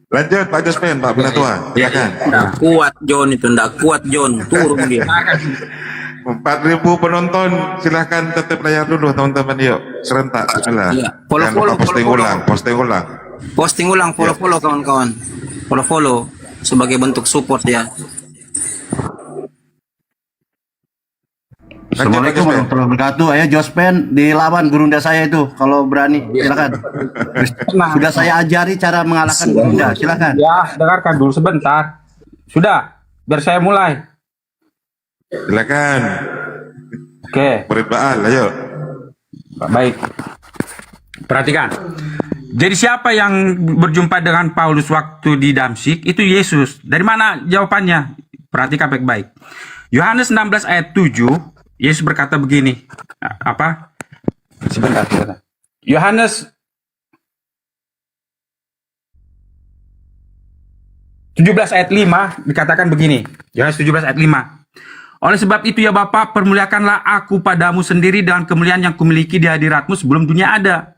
Lanjut Pak Jasben, Pak Penatua. Silakan. Nggak kuat John itu, nggak kuat John, turun dia. 4.000 penonton, silahkan tetap layar dulu teman-teman, yuk serentak. Bismillah. Iya. Jangan lupa posting ulang. Posting ulang, follow kawan-kawan. Follow sebagai bentuk support ya. Assalamualaikum warahmatullahi wabarakatuh. Ayo Jospen dilawan gurunda saya itu kalau berani. Silakan. Sudah saya ajari cara mengalahkan gurunda. Silakan. Ya, dengarkan dulu sebentar. Sudah, biar saya mulai. Silakan. Oke. Murid Baal, ayo. Baik. Perhatikan. Jadi siapa yang berjumpa dengan Paulus waktu di Damsyik? Itu Yesus. Dari mana jawabannya? Perhatikan baik-baik. Yohanes 16 ayat 7, Yesus berkata begini. Apa? Sebentar. Yohanes 17 ayat 5 dikatakan begini. Yohanes 17 ayat 5. Oleh sebab itu ya Bapa, permuliakanlah aku padamu sendiri dengan kemuliaan yang kumiliki di hadiratmu sebelum dunia ada.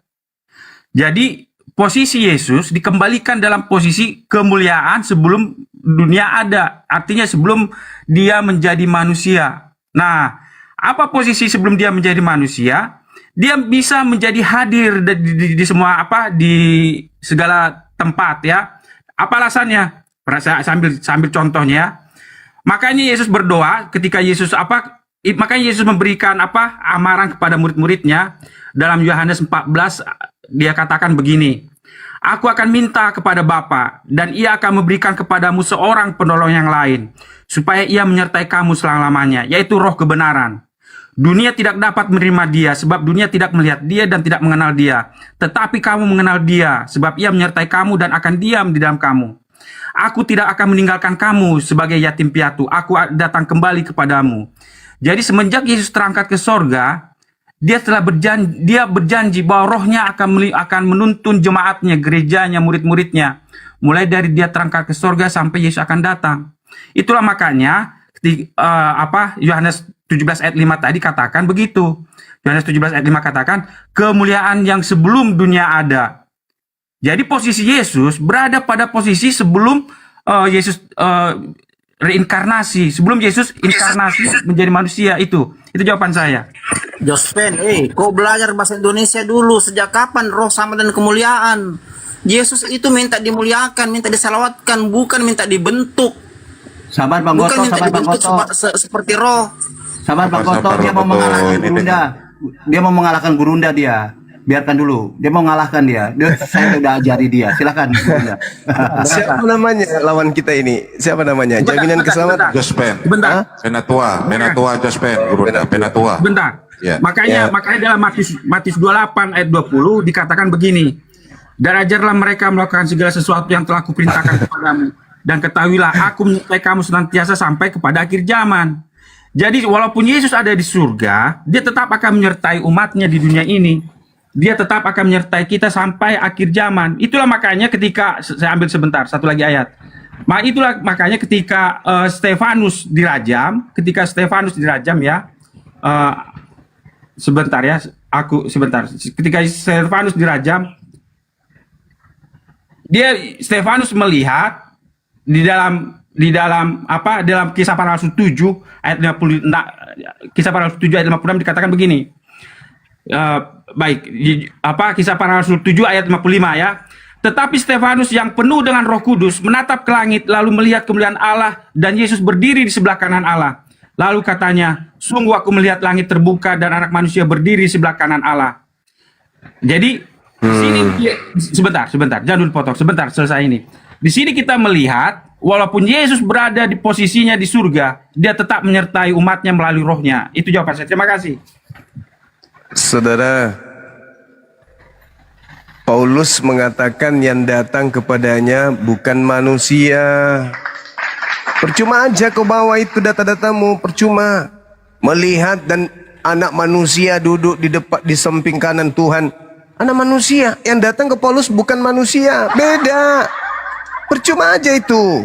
Jadi posisi Yesus dikembalikan dalam posisi kemuliaan sebelum dunia ada. Artinya sebelum dia menjadi manusia. Nah, apa posisi sebelum dia menjadi manusia? Dia bisa menjadi hadir di semua di segala tempat ya. Apa alasannya? Sambil contohnya ya. Makanya Yesus berdoa ketika makanya Yesus memberikan amaran kepada murid-muridnya dalam Yohanes 14 dia katakan begini. Aku akan minta kepada Bapa dan ia akan memberikan kepadamu seorang penolong yang lain supaya ia menyertai kamu selama-lamanya, yaitu Roh kebenaran. Dunia tidak dapat menerima dia sebab dunia tidak melihat dia dan tidak mengenal dia. Tetapi kamu mengenal dia sebab ia menyertai kamu dan akan diam di dalam kamu. Aku tidak akan meninggalkan kamu sebagai yatim piatu. Aku datang kembali kepadamu. Jadi semenjak Yesus terangkat ke sorga, dia berjanji bahwa rohnya akan menuntun jemaatnya, gerejanya, murid-muridnya. Mulai dari dia terangkat ke sorga sampai Yesus akan datang. Itulah makanya Yohanes 17 ayat 5 tadi katakan begitu. Yohanes 17 ayat 5 katakan kemuliaan yang sebelum dunia ada. Jadi posisi Yesus berada pada posisi sebelum Yesus reinkarnasi, sebelum Yesus inkarnasi menjadi manusia itu. Itu jawaban saya. Jospen, kau belajar bahasa Indonesia dulu. Sejak kapan roh sama dan kemuliaan? Yesus itu minta dimuliakan, minta disalawatkan, bukan minta dibentuk. Sabar Bang Bukan Goto, minta sabar Bang dibentuk Goto. seperti roh. Sabar Bang Goto, Sabar, dia mau Bang Goto. mengalahkan Ini Gurunda. Dia mau mengalahkan Gurunda dia. Biarkan dulu. Dia mau mengalahkan dia. Saya udah ajari dia. Silakan. Gurunda. Siapa namanya lawan kita ini? Siapa namanya? Jaminan keselamatan. Jospen. Sebentar. Penatua Jospen, Gurunda, Penatua. Bentar. Ya. Makanya dalam Matius 28 ayat 20 dikatakan begini. Dan ajarlah mereka melakukan segala sesuatu yang telah kuperintahkan kepadamu. Dan ketahuilah aku menyertai kamu senantiasa sampai kepada akhir zaman. Jadi walaupun Yesus ada di surga, dia tetap akan menyertai umatnya di dunia ini. Dia tetap akan menyertai kita sampai akhir zaman. Itulah makanya ketika, saya ambil sebentar, satu lagi ayat. Itulah makanya ketika Stefanus dirajam ya, sebentar ya, ketika Stefanus dirajam, Stefanus melihat dalam Kisah Para Rasul 7 ayat 56, Kisah Para Rasul 7 ayat 56 dikatakan begini. Kisah Para Rasul 7 ayat 55 ya. Tetapi Stefanus yang penuh dengan Roh Kudus menatap ke langit lalu melihat kemuliaan Allah dan Yesus berdiri di sebelah kanan Allah. Lalu katanya, sungguh aku melihat langit terbuka dan Anak Manusia berdiri di sebelah kanan Allah. Jadi di sini sebentar, jangan dulu potong, sebentar selesai ini. Di sini kita melihat walaupun Yesus berada di posisinya di surga, dia tetap menyertai umatnya melalui rohnya. Itu jawaban saya. Terima kasih. Saudara, Paulus mengatakan yang datang kepadanya bukan manusia. Percuma aja kau bawa itu data-datamu, percuma. Melihat dan anak manusia duduk di samping kanan Tuhan. Anak manusia yang datang ke Paulus bukan manusia, beda. Percuma aja itu.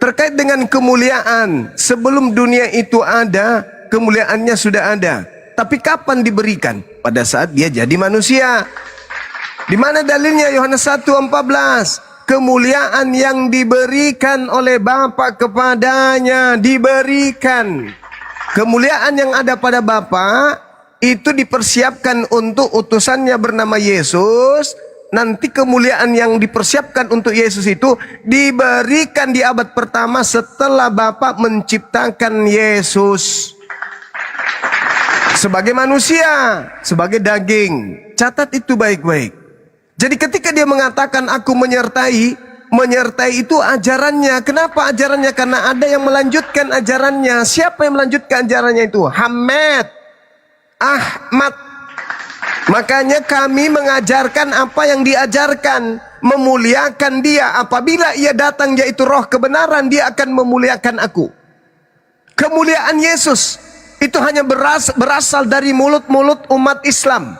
Terkait dengan kemuliaan, sebelum dunia itu ada, kemuliaannya sudah ada. Tapi kapan diberikan? Pada saat dia jadi manusia. Di mana dalilnya? Yohanes 1:14. Kemuliaan yang diberikan oleh Bapa kepadanya, diberikan. Kemuliaan yang ada pada Bapa itu dipersiapkan untuk utusannya bernama Yesus. Nanti kemuliaan yang dipersiapkan untuk Yesus itu diberikan di abad pertama setelah Bapa menciptakan Yesus. Sebagai manusia, sebagai daging. Catat itu baik-baik. Jadi ketika dia mengatakan aku menyertai itu ajarannya. Kenapa ajarannya? Karena ada yang melanjutkan ajarannya. Siapa yang melanjutkan ajarannya itu? Ahmad. Makanya kami mengajarkan apa yang diajarkan, memuliakan dia. Apabila ia datang yaitu roh kebenaran, dia akan memuliakan aku. Kemuliaan Yesus itu hanya berasal dari mulut-mulut umat Islam.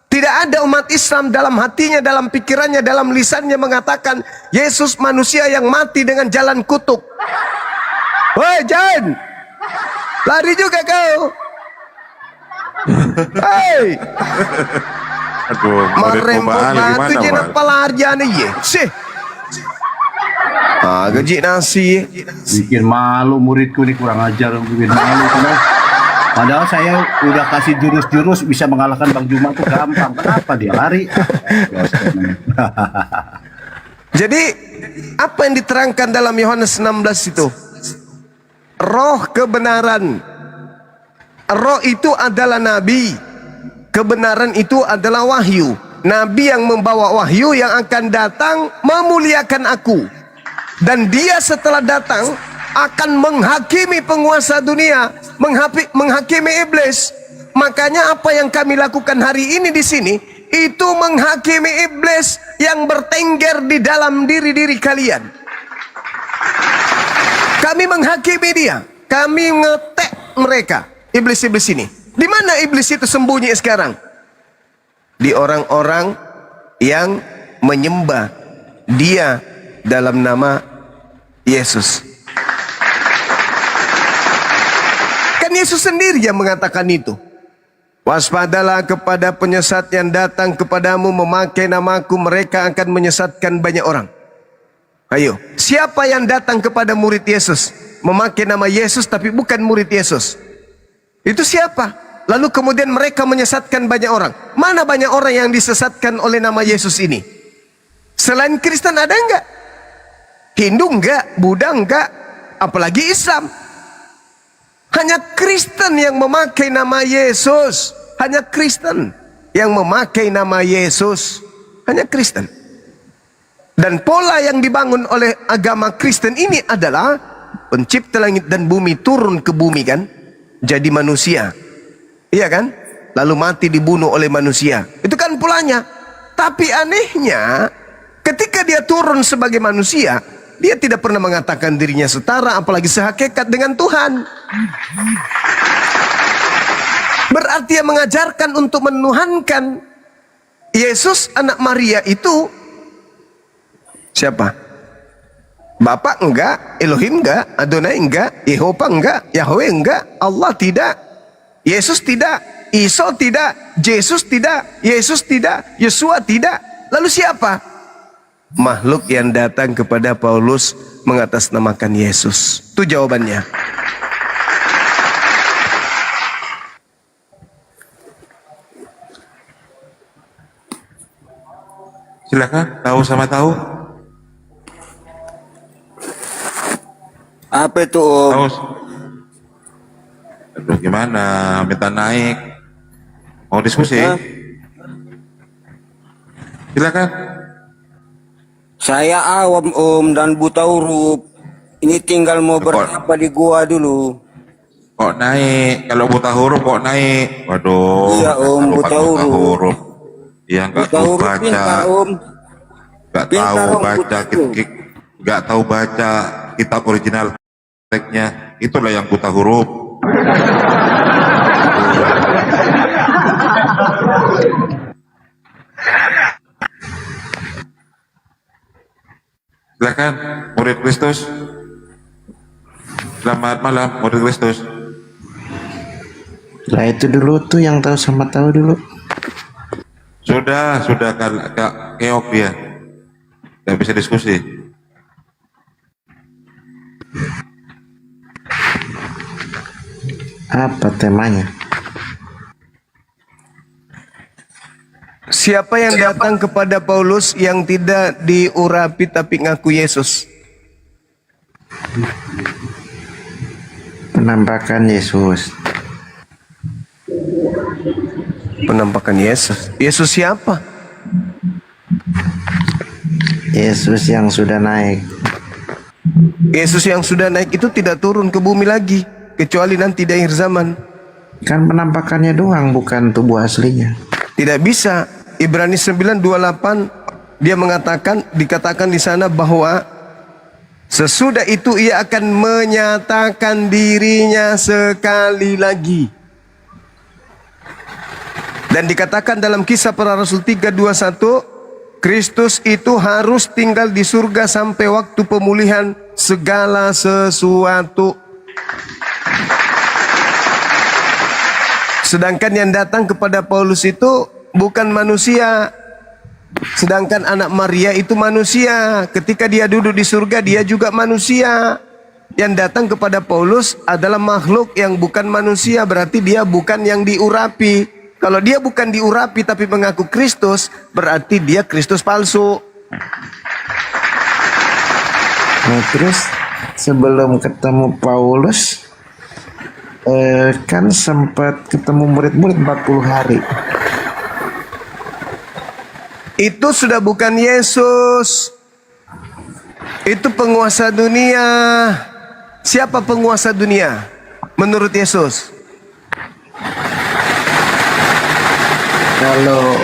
Tidak ada umat Islam dalam hatinya, dalam pikirannya, dalam lisannya mengatakan Yesus manusia yang mati dengan jalan kutuk. Woi Jan, lari juga kau. Hei, Aduh, marembo batu je nak pelarian ye. Sih. Gaji nasi. Bikin malu muridku ini, kurang ajar, bikin malu. Padahal saya udah kasih jurus-jurus bisa mengalahkan Bang Juma tuh gampang. Kenapa dia lari? Jadi apa yang diterangkan dalam Yohanes 16 itu? Roh kebenaran. Roh itu adalah nabi. Kebenaran itu adalah wahyu. Nabi yang membawa wahyu yang akan datang memuliakan aku. Dan dia setelah datang akan menghakimi penguasa dunia, menghakimi iblis. Makanya apa yang kami lakukan hari ini di sini itu menghakimi iblis yang bertengger di dalam diri-diri kalian. Kami menghakimi dia, kami ngetek mereka, iblis-iblis ini. Di mana iblis itu sembunyi sekarang? Di orang-orang yang menyembah dia dalam nama Yesus. Kan Yesus sendiri yang mengatakan itu. Waspadalah kepada penyesat yang datang kepadamu memakai namaku, mereka akan menyesatkan banyak orang. Ayo, siapa yang datang kepada murid Yesus memakai nama Yesus tapi bukan murid Yesus? Itu siapa? Lalu kemudian mereka menyesatkan banyak orang. Mana banyak orang yang disesatkan oleh nama Yesus ini? Selain Kristen ada enggak? Hindu enggak? Buddha enggak? Apalagi Islam. Hanya Kristen yang memakai nama Yesus. Hanya Kristen yang memakai nama Yesus. Hanya Kristen. Dan pola yang dibangun oleh agama Kristen ini adalah pencipta langit dan bumi turun ke bumi kan, jadi manusia. Iya kan? Lalu mati dibunuh oleh manusia. Itu kan polanya. Tapi anehnya, ketika dia turun sebagai manusia, dia tidak pernah mengatakan dirinya setara, apalagi sehakikat dengan Tuhan. Berarti dia mengajarkan untuk menuhankan Yesus anak Maria itu siapa? Bapak enggak, Elohim enggak, Adonai enggak, Yehova enggak, Yahweh enggak, Allah tidak, Yesus tidak, Isa tidak, Yesus tidak, Yesus tidak, Yesua tidak. Lalu siapa? Makhluk yang datang kepada Paulus mengatasnamakan Yesus. Itu jawabannya. Silakan, tahu sama tahu. Apa itu Om? Tahu. Aduh, gimana? Minta naik. Mau diskusi? Silakan. Saya awam Om dan buta huruf. Ini tinggal mau berapa di gua dulu. Kok naik? Kalau buta huruf kok naik? Waduh. Iya, Om, kalau buta bukan huruf. Yang nggak Buta tahu huruf baca, pintar Om. nggak Pintar, tahu Om, baca, buta nggak tahu baca kitab original teksnya, itulah yang buta huruf. Silakan, murid Kristus. Selamat malam, murid Kristus. Lah itu dulu tuh yang tahu sama tahu dulu. Sudah Kak keok dia. Nggak bisa diskusi. Apa temanya? Siapa yang datang kepada Paulus yang tidak diurapi tapi ngaku Yesus? Penampakan Yesus. Penampakan Yesus. Yesus siapa? Yesus yang sudah naik. Yesus yang sudah naik itu tidak turun ke bumi lagi, kecuali nanti di akhir zaman. Kan penampakannya doang, bukan tubuh aslinya. Tidak bisa. Ibrani 9:28 dia mengatakan, dikatakan di sana bahwa sesudah itu ia akan menyatakan dirinya sekali lagi. Dan dikatakan dalam Kisah Para Rasul 3:21, Kristus itu harus tinggal di surga sampai waktu pemulihan segala sesuatu. Sedangkan yang datang kepada Paulus itu bukan manusia. Sedangkan anak Maria itu manusia. Ketika dia duduk di surga, dia juga manusia. Yang datang kepada Paulus adalah makhluk yang bukan manusia. Berarti dia bukan yang diurapi. Kalau dia bukan diurapi tapi mengaku Kristus, berarti dia Kristus palsu. Nah terus sebelum ketemu Paulus, kan sempat ketemu murid-murid 40 hari. Itu sudah bukan Yesus. Itu penguasa dunia. Siapa penguasa dunia menurut Yesus? Kalau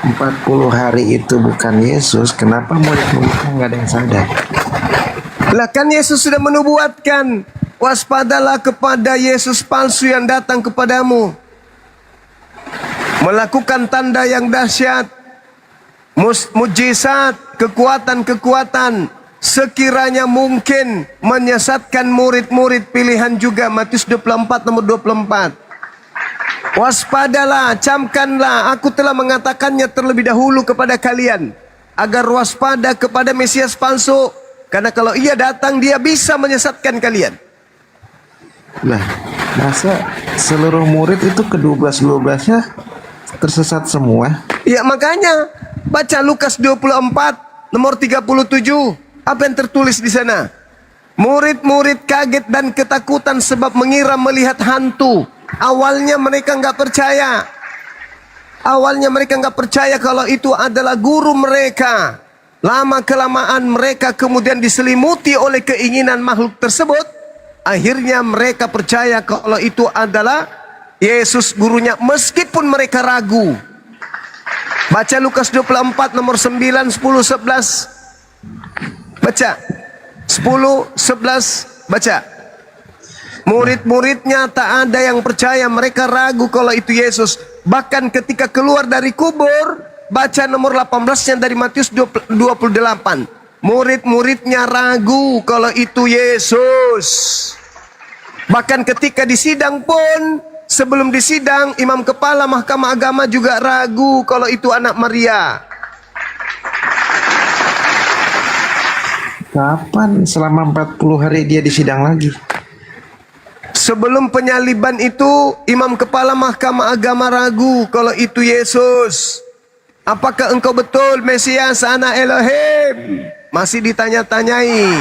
40 hari itu bukan Yesus, kenapa murid-muridnya nggak ada yang sadar? Lah kan Yesus sudah menubuatkan, waspadalah kepada Yesus palsu yang datang kepadamu, melakukan tanda yang dahsyat, mujizat, kekuatan-kekuatan, sekiranya mungkin menyesatkan murid-murid pilihan juga. Matius 24 nomor 24. Waspadalah, camkanlah, aku telah mengatakannya terlebih dahulu kepada kalian, agar waspada kepada Mesias palsu, karena kalau ia datang dia bisa menyesatkan kalian. Lah, masa seluruh murid itu ke-12-12-nya tersesat semua? Ya makanya baca Lukas 24 nomor 37. Apa yang tertulis di sana? Murid-murid kaget dan ketakutan sebab mengira melihat hantu. Awalnya mereka nggak percaya. Awalnya mereka nggak percaya kalau itu adalah guru mereka. Lama kelamaan mereka kemudian diselimuti oleh keinginan makhluk tersebut. Akhirnya mereka percaya kalau itu adalah Yesus gurunya, meskipun mereka ragu. Baca Lukas 24 nomor 9, 10, 11. Baca 10, 11, baca. Murid-muridnya tak ada yang percaya, mereka ragu kalau itu Yesus. Bahkan ketika keluar dari kubur, baca nomor 18-nya dari Matius 28. Murid-muridnya ragu kalau itu Yesus. Bahkan ketika di sidang pun, sebelum disidang, imam kepala mahkamah agama juga ragu kalau itu anak Maria. Kapan selama 40 hari dia disidang lagi? Sebelum penyaliban itu, imam kepala mahkamah agama ragu kalau itu Yesus. Apakah engkau betul Mesias anak Elohim? Masih ditanya-tanyai.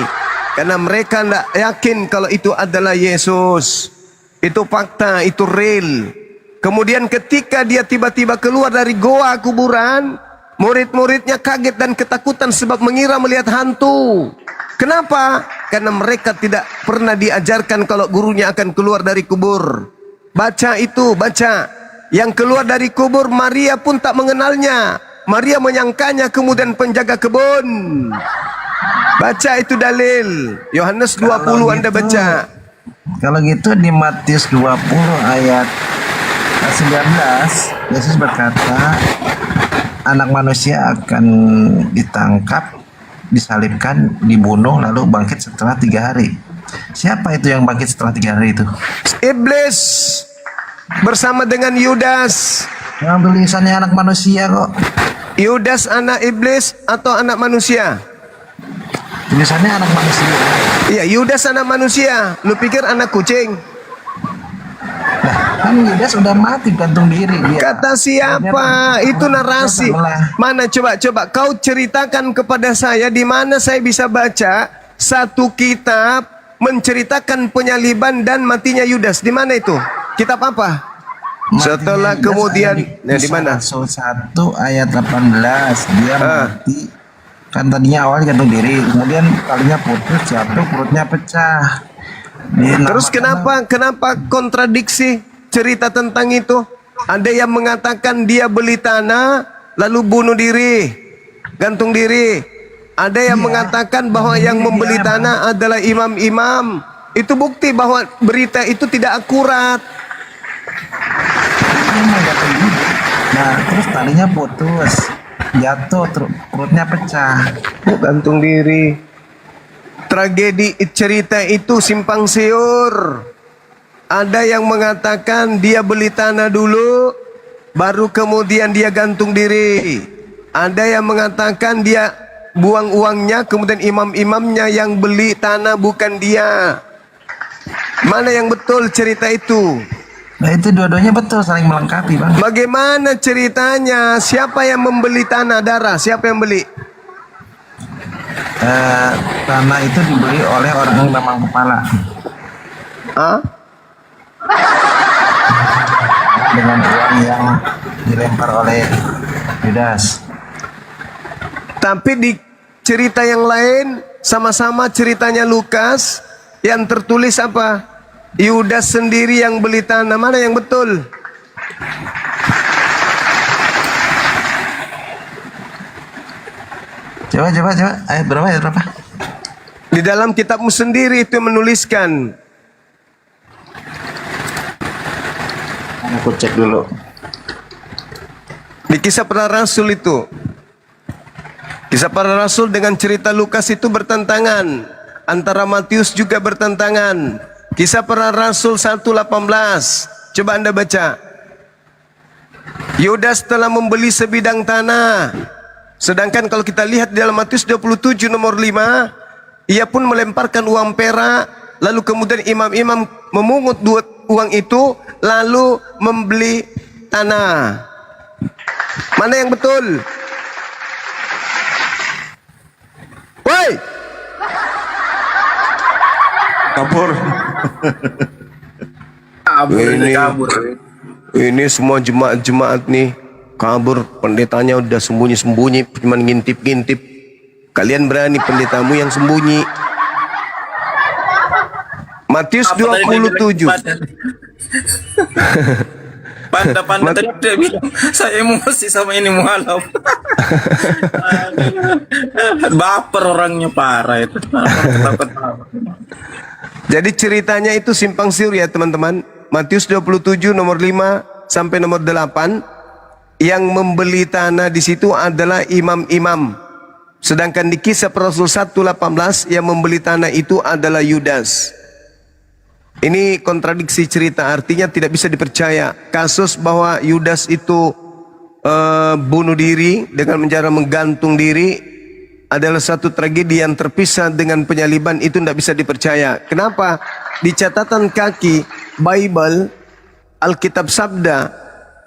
Karena mereka tidak yakin kalau itu adalah Yesus. Itu fakta, itu real. Kemudian ketika dia tiba-tiba keluar dari goa kuburan, murid-muridnya kaget dan ketakutan sebab mengira melihat hantu. Kenapa? Karena mereka tidak pernah diajarkan kalau gurunya akan keluar dari kubur. Baca itu, baca. Yang keluar dari kubur, Maria pun tak mengenalnya. Maria menyangkanya kemudian penjaga kebun. Baca itu dalil. Yohanes 20 Anda baca. Kalau gitu di Matius 20 ayat 19, Yesus berkata, anak manusia akan ditangkap, disalibkan, dibunuh, lalu bangkit setelah 3 hari. Siapa itu yang bangkit setelah 3 hari itu? Iblis bersama dengan Yudas. Yang tulisannya anak manusia kok. Yudas anak iblis atau anak manusia? Tulisannya anak manusia. Iya, Yudas anak manusia. Lu pikir anak kucing? Nah, kan Yudas udah mati gantung diri dia. Kata siapa? Itu narasi. Mana coba kau ceritakan kepada saya di mana saya bisa baca satu kitab menceritakan penyaliban dan matinya Yudas. Di mana itu? Kitab apa? Setelah kemudian di mana? 1 ayat 18 dia mati. Kan tadinya awalnya gantung diri, kemudian talinya putus, jatuh, perutnya pecah. Terus kenapa kontradiksi cerita tentang itu? Ada yang mengatakan dia beli tanah lalu bunuh diri, gantung diri. Ada yang mengatakan bahwa yang membeli tanah adalah imam-imam. Itu bukti bahwa berita itu tidak akurat. Nah, terus talinya putus, jatuh, perutnya pecah, gantung diri. Tragedi cerita itu simpang siur. Ada yang mengatakan dia beli tanah dulu, baru kemudian dia gantung diri. Ada yang mengatakan dia buang uangnya, kemudian imam-imamnya yang beli tanah, bukan dia. Mana yang betul cerita itu? Nah, itu dua-duanya betul, saling melengkapi, Bang. Bagaimana ceritanya? Siapa yang membeli tanah darah? Siapa yang beli? Tanah itu dibeli oleh orang memang kepala. Dengan uang yang dilempar oleh Yudas. Tapi di cerita yang lain, sama-sama ceritanya Lukas, yang tertulis apa? Yudas sendiri yang beli tanah. Mana yang betul? Coba. Ayat berapa? Di dalam kitabmu sendiri itu menuliskan. Aku cek dulu. Di Kisah Para Rasul itu. Kisah Para Rasul dengan cerita Lukas itu bertentangan. Antara Matius juga bertentangan. Kisah Para Rasul 1:18. Coba Anda baca. Yudas telah membeli sebidang tanah. Sedangkan kalau kita lihat di dalam Matius 27 nomor 5, ia pun melemparkan uang perak, lalu kemudian imam-imam memungut uang itu lalu membeli tanah. Mana yang betul? Woi, Kabur. ini semua jemaat-jemaat nih kabur, pendetanya udah sembunyi-sembunyi, cuma ngintip-ngintip. Kalian berani pendetamu yang sembunyi. Matius 27. Panda tadi dia bilang saya emosi sama ini mualaf. Baper orangnya parah itu. Jadi ceritanya itu simpang siur ya teman-teman. Matius 27 nomor 5 sampai nomor 8, yang membeli tanah di situ adalah imam-imam. Sedangkan di Kisah Para Rasul 1:18 yang membeli tanah itu adalah Yudas. Ini kontradiksi cerita, artinya tidak bisa dipercaya. Kasus bahwa Yudas itu bunuh diri dengan cara menggantung diri adalah satu tragedi yang terpisah dengan penyaliban, itu tidak bisa dipercaya. Kenapa? Di catatan kaki Bible, Alkitab Sabda,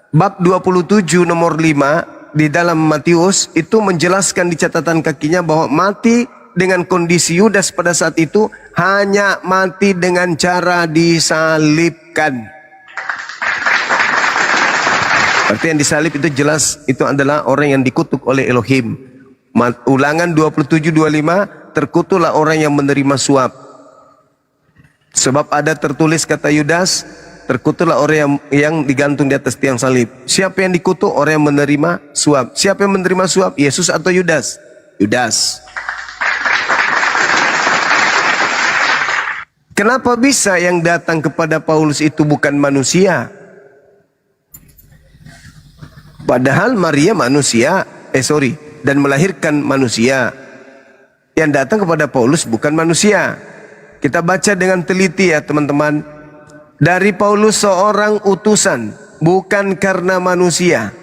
bab 27 nomor 5 di dalam Matius, itu menjelaskan di catatan kakinya bahwa mati dengan kondisi Yudas pada saat itu hanya mati dengan cara disalibkan. Berarti yang disalib itu jelas itu adalah orang yang dikutuk oleh Elohim. Ulangan 27:25, terkutuklah orang yang menerima suap. Sebab ada tertulis kata Yudas, terkutuklah orang yang digantung di atas tiang salib. Siapa yang dikutuk? Orang yang menerima suap. Siapa yang menerima suap? Yesus atau Yudas? Yudas. Kenapa bisa yang datang kepada Paulus itu bukan manusia? Padahal Maria manusia, dan melahirkan manusia. Yang datang kepada Paulus bukan manusia. Kita baca dengan teliti ya teman-teman. Dari Paulus seorang utusan, bukan karena manusia.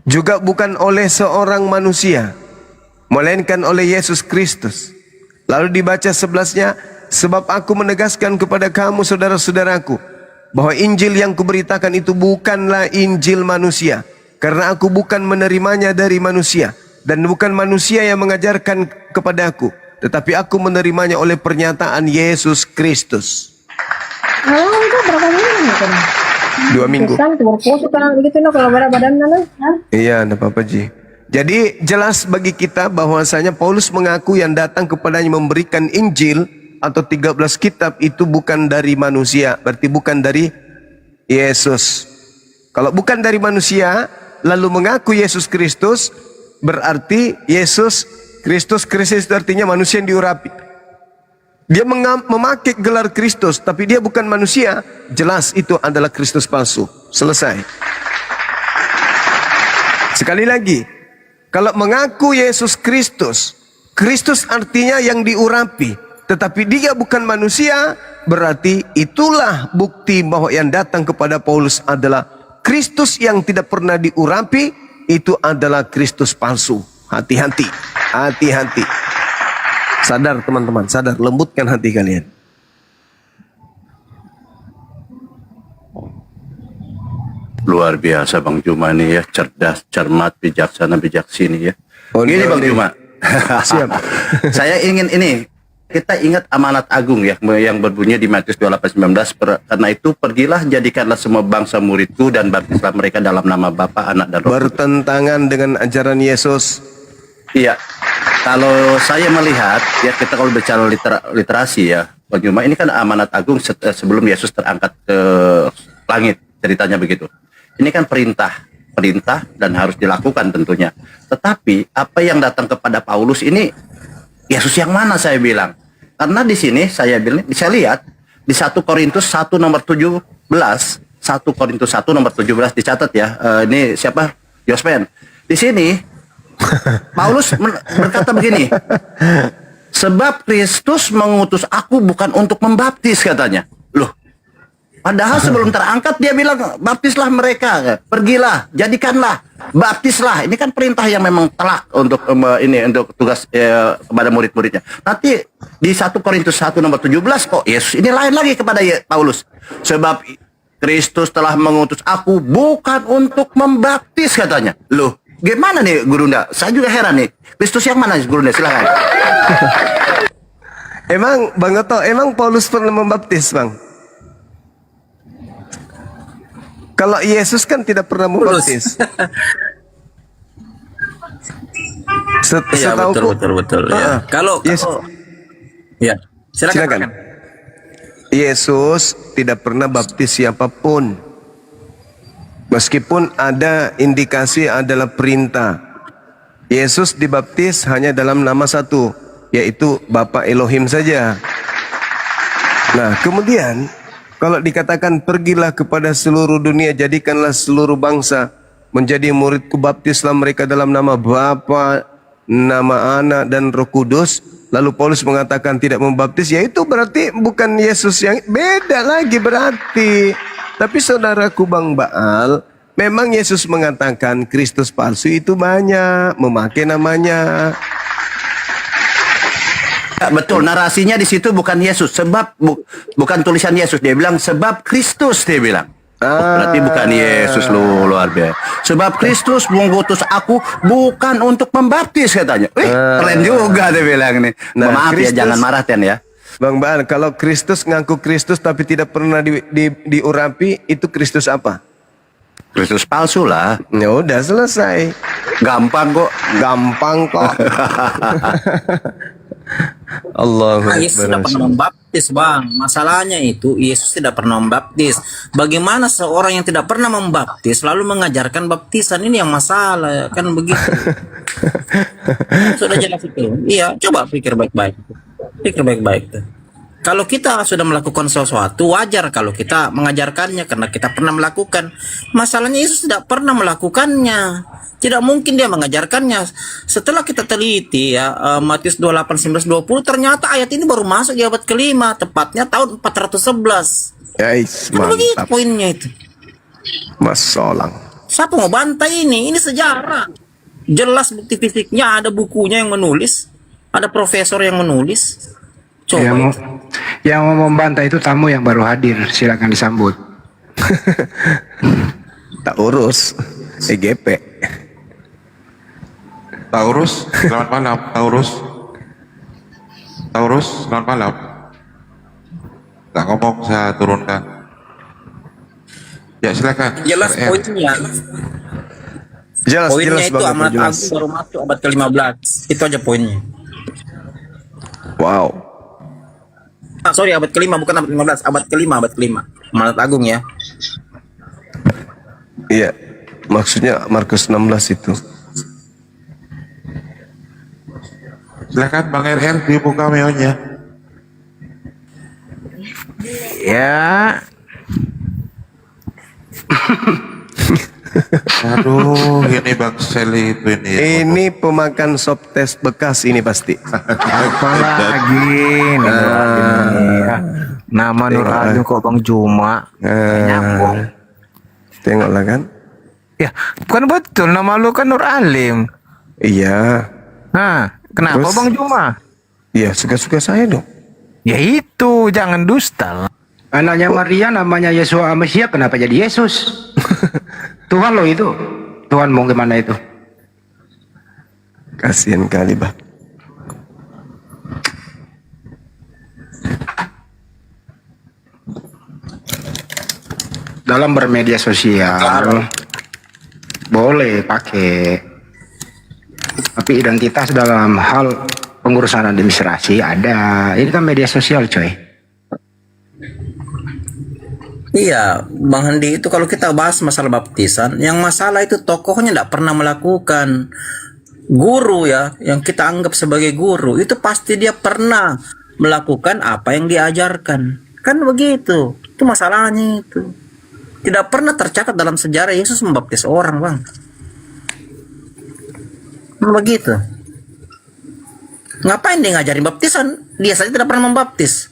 Juga bukan oleh seorang manusia, melainkan oleh Yesus Kristus. Lalu dibaca 11-nya, sebab aku menegaskan kepada kamu saudara-saudaraku, bahwa Injil yang kuberitakan itu bukanlah Injil manusia. Karena aku bukan menerimanya dari manusia, dan bukan manusia yang mengajarkan kepadaku, tetapi aku menerimanya oleh pernyataan Yesus Kristus. Itu berapa minggu? 2 minggu. Kan tuberkulosis kan begitu kalau badan Iya, enggak apa-apa Ji. Jadi jelas bagi kita bahwasanya Paulus mengaku yang datang kepadanya memberikan Injil atau 13 kitab itu bukan dari manusia, berarti bukan dari Yesus. Kalau bukan dari manusia, lalu mengaku Yesus Kristus, berarti Yesus Kristus itu artinya manusia yang diurapi. Dia memakai gelar Kristus, tapi dia bukan manusia. Jelas itu adalah Kristus palsu. Selesai. Sekali lagi, kalau mengaku Yesus Kristus, Kristus artinya yang diurapi, tetapi dia bukan manusia, berarti itulah bukti bahwa yang datang kepada Paulus adalah Kristus yang tidak pernah diurapi, itu adalah Kristus palsu. Hati-hati, hati-hati. Sadar teman-teman, sadar, lembutkan hati kalian. Luar biasa Bang Juma nih ya, cerdas, cermat, bijaksana, bijaksini ya. Gini Bang Juma. Siap. Saya ingin ini, kita ingat amanat agung ya yang berbunyi di Matius 28:19, karena itu pergilah jadikanlah semua bangsa muridku dan baptislah mereka dalam nama Bapa, Anak dan Roh. Bertentangan dengan ajaran Yesus. Iya. Kalau saya melihat ya, kita kalau bicara literasi ya Bang Juma, ini kan amanat agung sebelum Yesus terangkat ke langit, ceritanya begitu. Ini kan perintah dan harus dilakukan tentunya. Tetapi apa yang datang kepada Paulus ini Yesus yang mana saya bilang? Karena di sini saya lihat di 1 Korintus 1 nomor 17, 1 Korintus 1 nomor 17 dicatat ya. Ini siapa? Yospen. Di sini Paulus berkata begini, sebab Kristus mengutus aku bukan untuk membaptis, katanya. Loh, Padahal sebelum terangkat dia bilang baptislah mereka, pergilah, jadikanlah, baptislah. Ini kan perintah yang memang telak untuk ini untuk tugas kepada murid-muridnya. Nanti di 1 Korintus 1 nomor 17 kok Yesus ini lain lagi kepada Paulus. Sebab Kristus telah mengutus aku bukan untuk membaptis katanya. Loh, gimana nih Gurunda? Saya juga heran nih. Kristus yang mana Gurunda? Silakan. Emang Bang Oto, emang Paulus pernah membaptis, Bang? Kalau Yesus kan tidak pernah membaptis. Iya, betul. Ya. Kalau ya, silakan. Yesus tidak pernah baptis siapapun. Meskipun ada indikasi adalah perintah. Yesus dibaptis hanya dalam nama satu, yaitu Bapa Elohim saja. Nah, kemudian kalau dikatakan pergilah kepada seluruh dunia, jadikanlah seluruh bangsa menjadi muridku, baptislah mereka dalam nama Bapa, nama Anak dan Roh Kudus. Lalu Paulus mengatakan tidak membaptis, yaitu berarti bukan Yesus yang beda lagi berarti. Tapi saudaraku Bang Baal, memang Yesus mengatakan Kristus palsu itu banyak, memakai namanya. Betul, narasinya di situ bukan Yesus, sebab bukan tulisan Yesus. Dia bilang sebab Kristus, dia bilang. Berarti bukan Yesus, luar biasa. Sebab Kristus mengutus aku bukan untuk membaptis katanya. Keren juga dia bilang nih. Nah, maaf Kristus, ya, jangan marah Ten ya. Bang Baal, kalau Kristus ngaku Kristus tapi tidak pernah diurapi, itu Kristus apa? Kristus palsu lah. Ya udah selesai. Gampang kok. Yesus tidak pernah membaptis, Bang. Masalahnya itu Yesus tidak pernah membaptis. Bagaimana seorang yang tidak pernah membaptis lalu mengajarkan baptisan? Ini yang masalah, kan begitu. Sudah jelas itu. Iya, coba pikir baik-baik. Kalau kita sudah melakukan sesuatu, wajar kalau kita mengajarkannya karena kita pernah melakukan. Masalahnya Yesus tidak pernah melakukannya. Tidak mungkin dia mengajarkannya. Setelah kita teliti ya, Matius 28, 19, 20, ternyata ayat ini baru masuk di abad kelima, tepatnya tahun 411. Guys, Kan begitu mantap. poinnya itu. Mas Solang. Siapa mau bantai ini? Ini sejarah. Jelas bukti fisiknya, ada bukunya yang menulis, ada profesor yang menulis. Coba yang mau membantah itu tamu yang baru hadir, silakan disambut. Tak urus EGP. Taurus, selamat malam. Taurus, selamat malam. Tak ngomong, saya turunkan. Ya silakan. jelas RR. poinnya. Jelas Poinnya itu Bang, amanat jelas. agung baru masuk abad ke-15. Itu aja poinnya. Wow. Sorry, abad ke-5, bukan abad 15, abad ke-5. Amanat agung ya. Iya. Maksudnya Markus 16 itu. Silakan Bang RR dibuka meonya. Ya, Aduh, ini Bang Seli itu ini. Ini pemakan sop tes bekas ini pasti. apalagi nih, nama Nur Alim kok Bang Juma. Nyambung. Tengoklah kan. Ya, bukan betul nama lu kan Nur Alim. Iya. Nah, kenapa Terus? Bang Juma? Iya, suka-suka saya dong. Ya itu, jangan dusta. Anaknya Maria namanya Yesua Mesia, kenapa jadi Yesus? Tuhan lo itu. Tuhan mau gimana itu? Kasihan kali, Bang. Dalam bermedia sosial boleh pakai, tapi identitas dalam hal pengurusan administrasi ada. Ini kan media sosial, coy. Iya, Bang Handi, itu kalau kita bahas masalah baptisan, yang masalah itu tokohnya tidak pernah melakukan. Guru ya, yang kita anggap sebagai guru, itu pasti dia pernah melakukan apa yang diajarkan. Kan begitu, itu masalahnya itu. Tidak pernah tercatat dalam sejarah Yesus membaptis orang, Bang. Begitu. Ngapain dia ngajarin baptisan? Dia saja tidak pernah membaptis.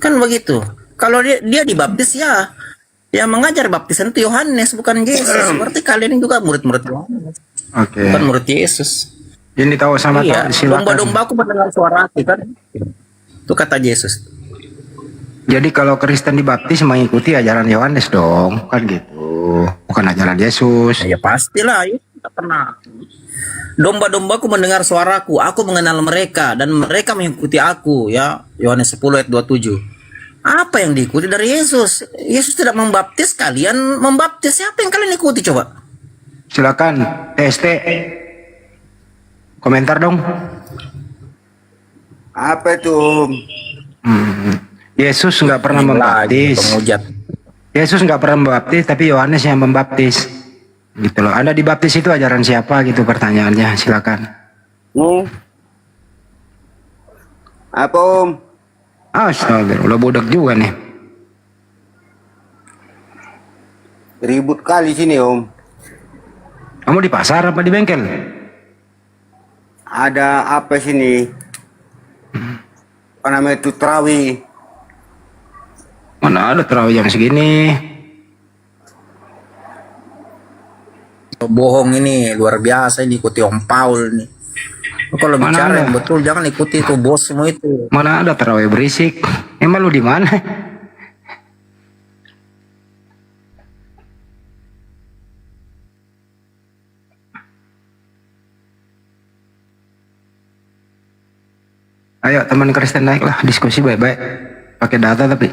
Kan begitu. Kalau dia dibaptis ya, yang mengajar baptisan itu Yohanes bukan Yesus. Berarti kalian juga murid-murid Yohanes, Oke. bukan murid Yesus. Ini tahu sama Iya, tahu, silakan. domba-dombaku mendengar suaraku kan. Itu kata Yesus. Jadi kalau Kristen dibaptis mengikuti ajaran Yohanes dong, kan gitu. Bukan ajaran Yesus. Ya pastilah, ya. Tidak pernah. Domba-dombaku mendengar suaraku, aku mengenal mereka dan mereka mengikuti aku, ya. Yohanes 10 ayat 27. Apa yang diikuti dari Yesus? Yesus tidak membaptis, kalian membaptis. Siapa yang kalian ikuti coba? Silakan TST. Komentar dong. Apa itu? Yesus nggak pernah Lagi membaptis. pengujat. Yesus nggak pernah membaptis, tapi Yohanes yang membaptis. Gitu loh. Anda dibaptis itu ajaran siapa gitu pertanyaannya? Silakan. Apa Om? Astagfirullah, budak juga nih. Ribut kali sini Om. Kamu di pasar apa di bengkel? Ada apa sini? Apa namanya itu terawih? Mana ada terawih jam segini? Bohong ini luar biasa, ini ikuti Om Paul nih. Kalau Mana bicara ada? yang betul jangan ikuti itu bos semua itu. Mana ada terawih berisik? Emang lu di mana? Ayo teman Kristen naiklah, diskusi baik-baik. Pakai data tapi.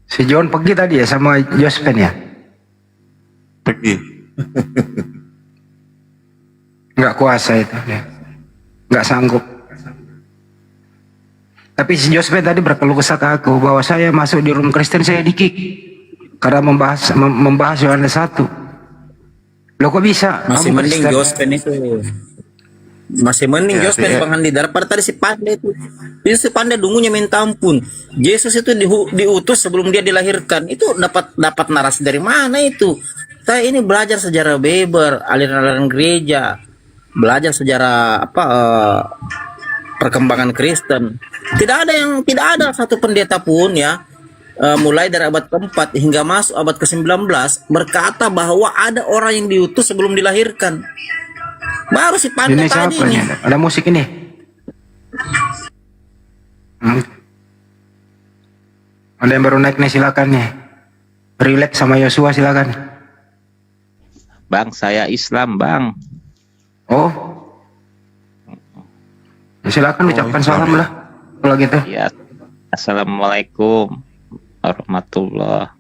Si John pergi tadi ya sama Jospen ya? Pergi. Nggak kuasa itu dia. Nggak sanggup. Tapi si Jospen tadi berkeluh kesah ke aku bahwa saya masuk di room Kristen saya di-kick karena membahas Yohanes 1. Loh kok bisa? Masih Kamu mending Kristen. Jospen itu. Masih mending Ya, Jospen iya. Bang Andi daripada tadi si Pandai itu. Itu si Pandai dungunya minta ampun. Yesus itu diutus sebelum dia dilahirkan. Itu dapat narasi dari mana itu? Saya ini belajar sejarah Weber, aliran-aliran gereja, belajar sejarah perkembangan Kristen. Tidak ada satu pendeta pun ya, mulai dari abad ke-4 hingga masuk abad ke-19 berkata bahwa ada orang yang diutus sebelum dilahirkan. Baru si Pandai Ini siapa tadi ini. nih? Ada musik ini. Ada yang baru naik nih silakan nih. Relax sama Yosua silakan. Bang, saya Islam, Bang. Oh. Ya, silakan ucapkan salam lah. Kalau gitu. Ya. Assalamualaikum warahmatullahi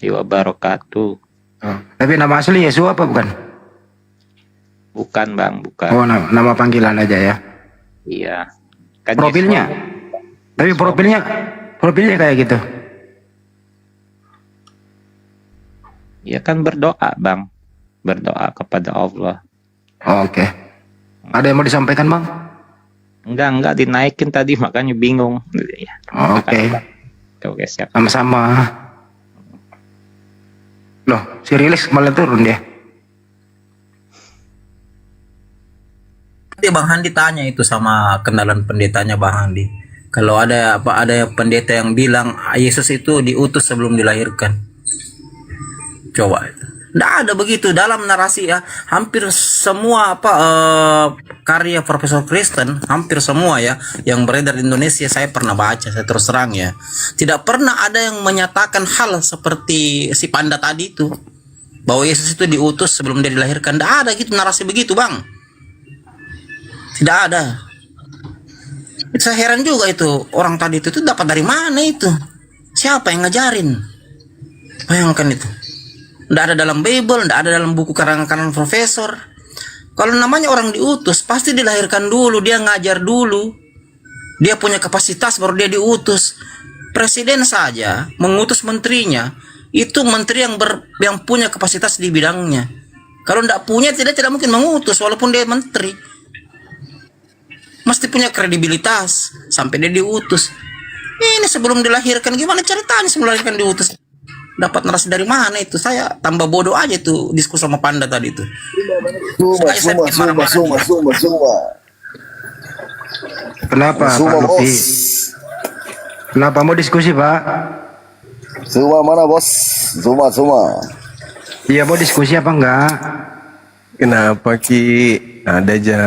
wabarakatuh. Oh. Tapi nama asli Yosua apa bukan? Bukan, Bang, bukan. Oh, nama panggilan aja ya. Iya. Kan Profilnya. Tapi profilnya kayak gitu. Ya kan berdoa, Bang. Berdoa kepada Allah. Oh, oke. Ada yang mau disampaikan, Bang? Enggak dinaikin tadi, makanya bingung. Ya. Oh, oke. Oke, siap. Sama-sama. Loh, si Rilis malah turun dia. Nanti Bang Handi tanya itu sama kenalan pendetanya Bang Handi. Kalau ada pendeta yang bilang Yesus itu diutus sebelum dilahirkan. Coba itu. Nggak ada begitu dalam narasi ya. Hampir semua karya Profesor Kristen, hampir semua ya yang beredar di Indonesia saya pernah baca, saya terus terang ya. Tidak pernah ada yang menyatakan hal seperti si Panda tadi itu. Bahwa Yesus itu diutus sebelum dia dilahirkan. Nggak ada gitu narasi begitu, Bang. Tidak ada. Saya heran juga itu orang tadi itu dapat dari mana itu? Siapa yang ngajarin? Bayangkan itu. Tidak ada dalam Bible, tidak ada dalam buku karangan profesor. Kalau namanya orang diutus, pasti dilahirkan dulu, dia ngajar dulu. Dia punya kapasitas baru dia diutus. Presiden saja mengutus menterinya, itu menteri yang punya kapasitas di bidangnya. Kalau tidak punya, tidak mungkin mengutus walaupun dia menteri. Mesti punya kredibilitas sampai dia diutus. Ini sebelum dilahirkan gimana ceritanya sebelum dilahirkan diutus? Dapat narasi dari mana itu? Saya tambah bodoh aja tuh diskusi sama Panda tadi itu. Kenapa Pak Lupi? Kenapa mau diskusi Pak? Zuma mana bos? Zuma. Iya mau diskusi apa enggak? Kenapa Ki? Ada aja.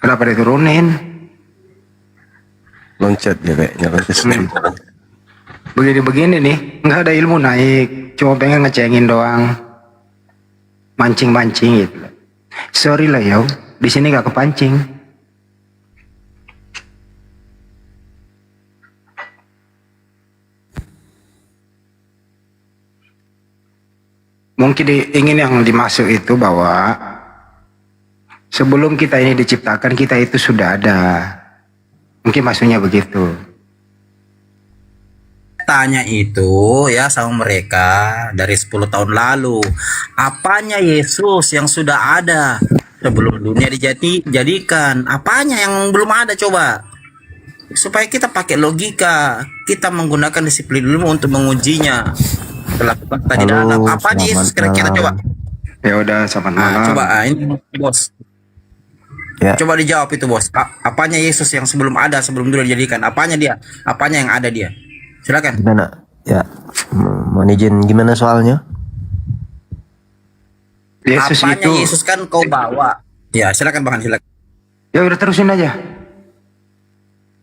Kenapa diturunin? Loncat ya kayaknya. Begini-begini nih, nggak ada ilmu naik, cuma pengen ngecengin doang, mancing-mancing gitu. Sorry lah yo, di sini nggak kepancing. Mungkin ingin yang dimaksud itu bahwa sebelum kita ini diciptakan, kita itu sudah ada. Mungkin maksudnya begitu. Tanya itu ya sama mereka dari 10 tahun lalu. Apanya Yesus yang sudah ada sebelum dunia dijadikan? Apanya yang belum ada coba? Supaya kita pakai logika, kita menggunakan disiplin dulu untuk mengujinya. Lakukan tadi dalam apanya Yesus kira-kira coba? Ya udah, selamat malam. Coba ini bos. Ya. Coba dijawab itu bos. Apanya Yesus yang sebelum ada, sebelum dunia dijadikan? Apanya dia? Apanya yang ada dia? Silakan. Gimana? Ya, mau izin gimana soalnya? Yesus apanya itu. Yesus kan kau bawa. Ya silakan Bang, silakan. Ya udah terusin aja.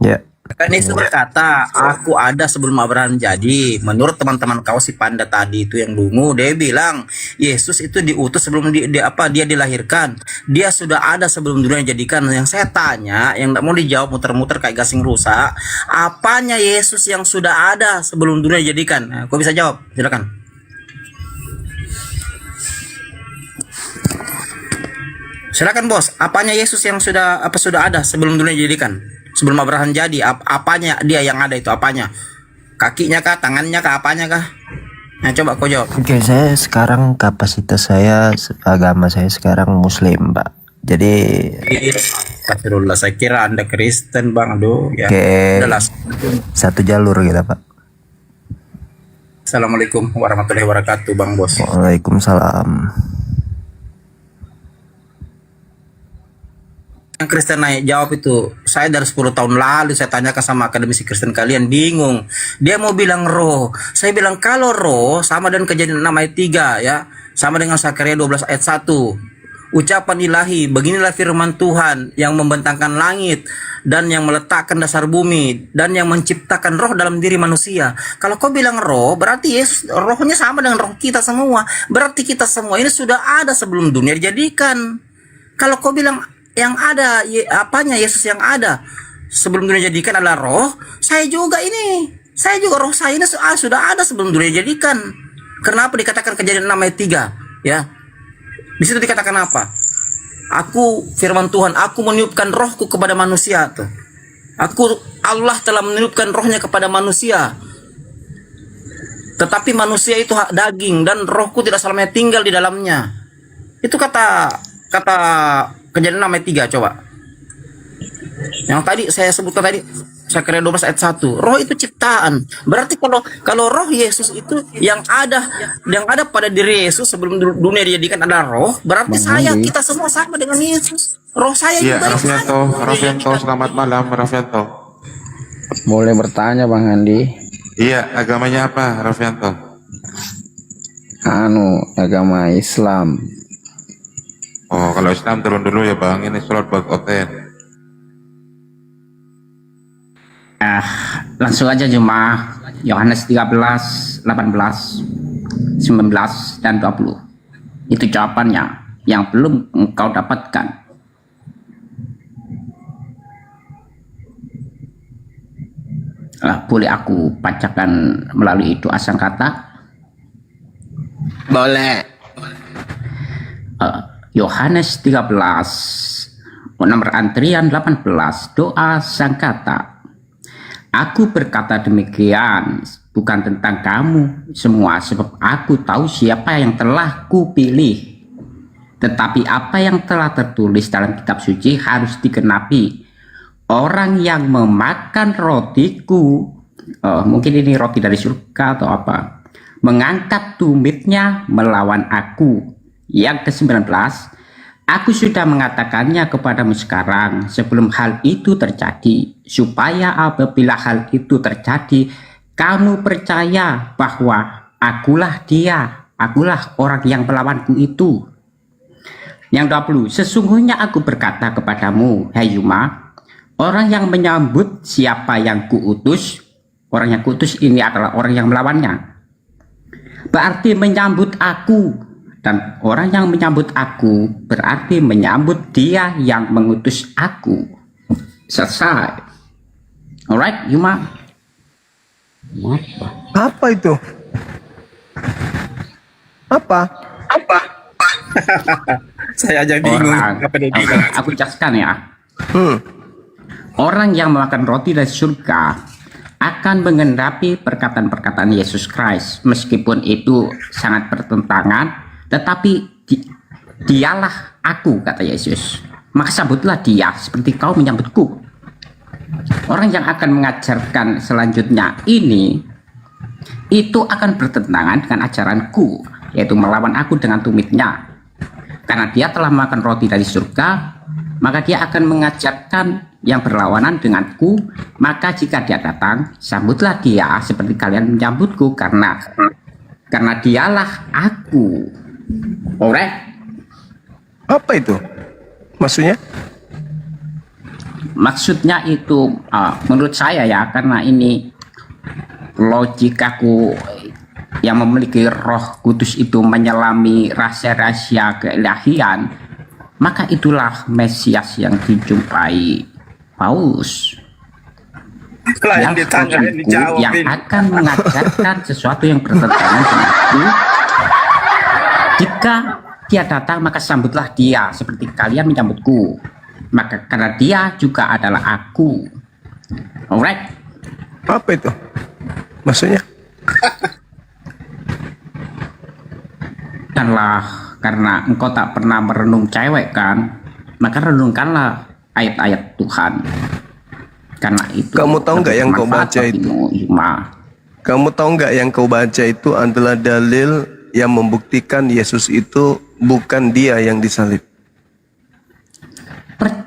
Ya. Kan Yesus berkata, aku ada sebelum Abraham jadi. Menurut teman-teman kau si Panda tadi itu yang dungu, dia bilang Yesus itu diutus sebelum dia dilahirkan. Dia sudah ada sebelum dunia dijadikan. Yang saya tanya, yang tidak mau dijawab muter-muter kayak gasing rusak, apanya Yesus yang sudah ada sebelum dunia dijadikan? Nah, kau bisa jawab, silakan. Silakan bos, apanya Yesus yang sudah ada sebelum dunia dijadikan? Sebelum Abraham jadi, apanya dia yang ada itu apanya? Kakinya kah, tangannya kah, apanya kah? Nah coba kau jawab. Oke, saya sekarang kapasitas saya agama saya sekarang Muslim, Pak. Jadi Astagfirullah, saya kira Anda Kristen Bang. Aduh ya. Udahlah. Satu jalur gitu, Pak. Assalamualaikum warahmatullahi wabarakatuh Bang Bos. Waalaikumsalam. Yang Kristen naik jawab itu, saya dari 10 tahun lalu saya tanyakan sama akademisi Kristen kalian bingung. Dia mau bilang roh. Saya bilang kalau roh sama dengan Kejadian 6 ayat 3 ya, sama dengan Sakaria 12 ayat 1. Ucapan ilahi, beginilah firman Tuhan yang membentangkan langit dan yang meletakkan dasar bumi dan yang menciptakan roh dalam diri manusia. Kalau kau bilang roh, berarti Yesus rohnya sama dengan roh kita semua. Berarti kita semua ini sudah ada sebelum dunia dijadikan. Kalau kau bilang yang ada, apanya Yesus yang ada sebelum dunia dijadikan adalah roh, saya juga roh saya ini sudah ada sebelum dunia dijadikan. Kenapa dikatakan Kejadian 6 ayat 3 ya? Di situ dikatakan apa? Aku firman Tuhan, aku meniupkan rohku kepada manusia tuh. Allah telah meniupkan rohnya kepada manusia. Tetapi manusia itu hak daging dan rohku tidak selamanya tinggal di dalamnya. Itu kata Kejadian 6 ayat 3 coba. Yang tadi saya sebutkan tadi Sakaria 12 ayat 1. Roh itu ciptaan. Berarti kalau roh Yesus itu yang ada pada diri Yesus sebelum dunia dijadikan adalah roh, berarti kita semua sama dengan Yesus. Roh saya Iya, juga Raffianto, selamat malam Raffianto. Boleh bertanya Bang Andi? Iya, agamanya apa Raffianto? Agama Islam. Oh, kalau Islam turun dulu ya Bang, ini sholat buat oten. Langsung aja Jemaah Yohanes 13, 18, 19, dan 20. Itu jawabannya yang belum engkau dapatkan. Boleh aku bacakan melalui doa sangkata? boleh. Yohanes 13 nomor antrian 18 doa sangkata. Aku berkata demikian bukan tentang kamu semua, sebab aku tahu siapa yang telah kupilih. Tetapi apa yang telah tertulis dalam kitab suci harus digenapi. orang yang memakan rotiku, mungkin ini roti dari surga atau apa, mengangkat tumitnya melawan aku. Yang ke-19, aku sudah mengatakannya kepadamu sekarang sebelum hal itu terjadi, supaya apabila hal itu terjadi, kamu percaya bahwa akulah dia, akulah orang yang melawanku itu. Yang 20, sesungguhnya aku berkata kepadamu, hai Yuma, orang yang menyambut siapa yang kuutus, orang yang kuutus ini adalah orang yang melawannya, berarti menyambut aku. Dan orang yang menyambut aku berarti menyambut dia yang mengutus aku. Selesai. Alright, Yuma. Apa itu? Apa? Saya aja bingung. Aku jelaskan ya. Orang yang makan roti dari surga akan mengendapi perkataan-perkataan Yesus Kristus, meskipun itu sangat bertentangan. Tetapi dialah aku, kata Yesus. Maka sambutlah dia seperti kau menyambutku. Orang yang akan mengajarkan selanjutnya ini, itu akan bertentangan dengan ajaranku, yaitu melawan aku dengan tumitnya. Karena dia telah makan roti dari surga, maka dia akan mengajarkan yang berlawanan denganku. Maka jika dia datang, sambutlah dia seperti kalian menyambutku, karena dialah aku. Alright. Apa itu? Maksudnya? Maksudnya itu menurut saya ya, karena ini logikaku yang memiliki Roh Kudus itu menyelami rahasia-rahasia keilahian, maka itulah Mesias yang dijumpai Paulus. Yang akan mengajarkan sesuatu yang bertentangan denganku. Jika dia datang, maka sambutlah dia seperti kalian menyambutku. Maka karena dia juga adalah aku. Alright. Apa itu? Maksudnya? Karena engkau tak pernah merenung cewek kan, maka renungkanlah ayat-ayat Tuhan. Karena itu. Kamu tahu nggak yang kau baca itu? Kamu tahu nggak yang kau baca itu adalah dalil yang membuktikan Yesus itu bukan dia yang disalib.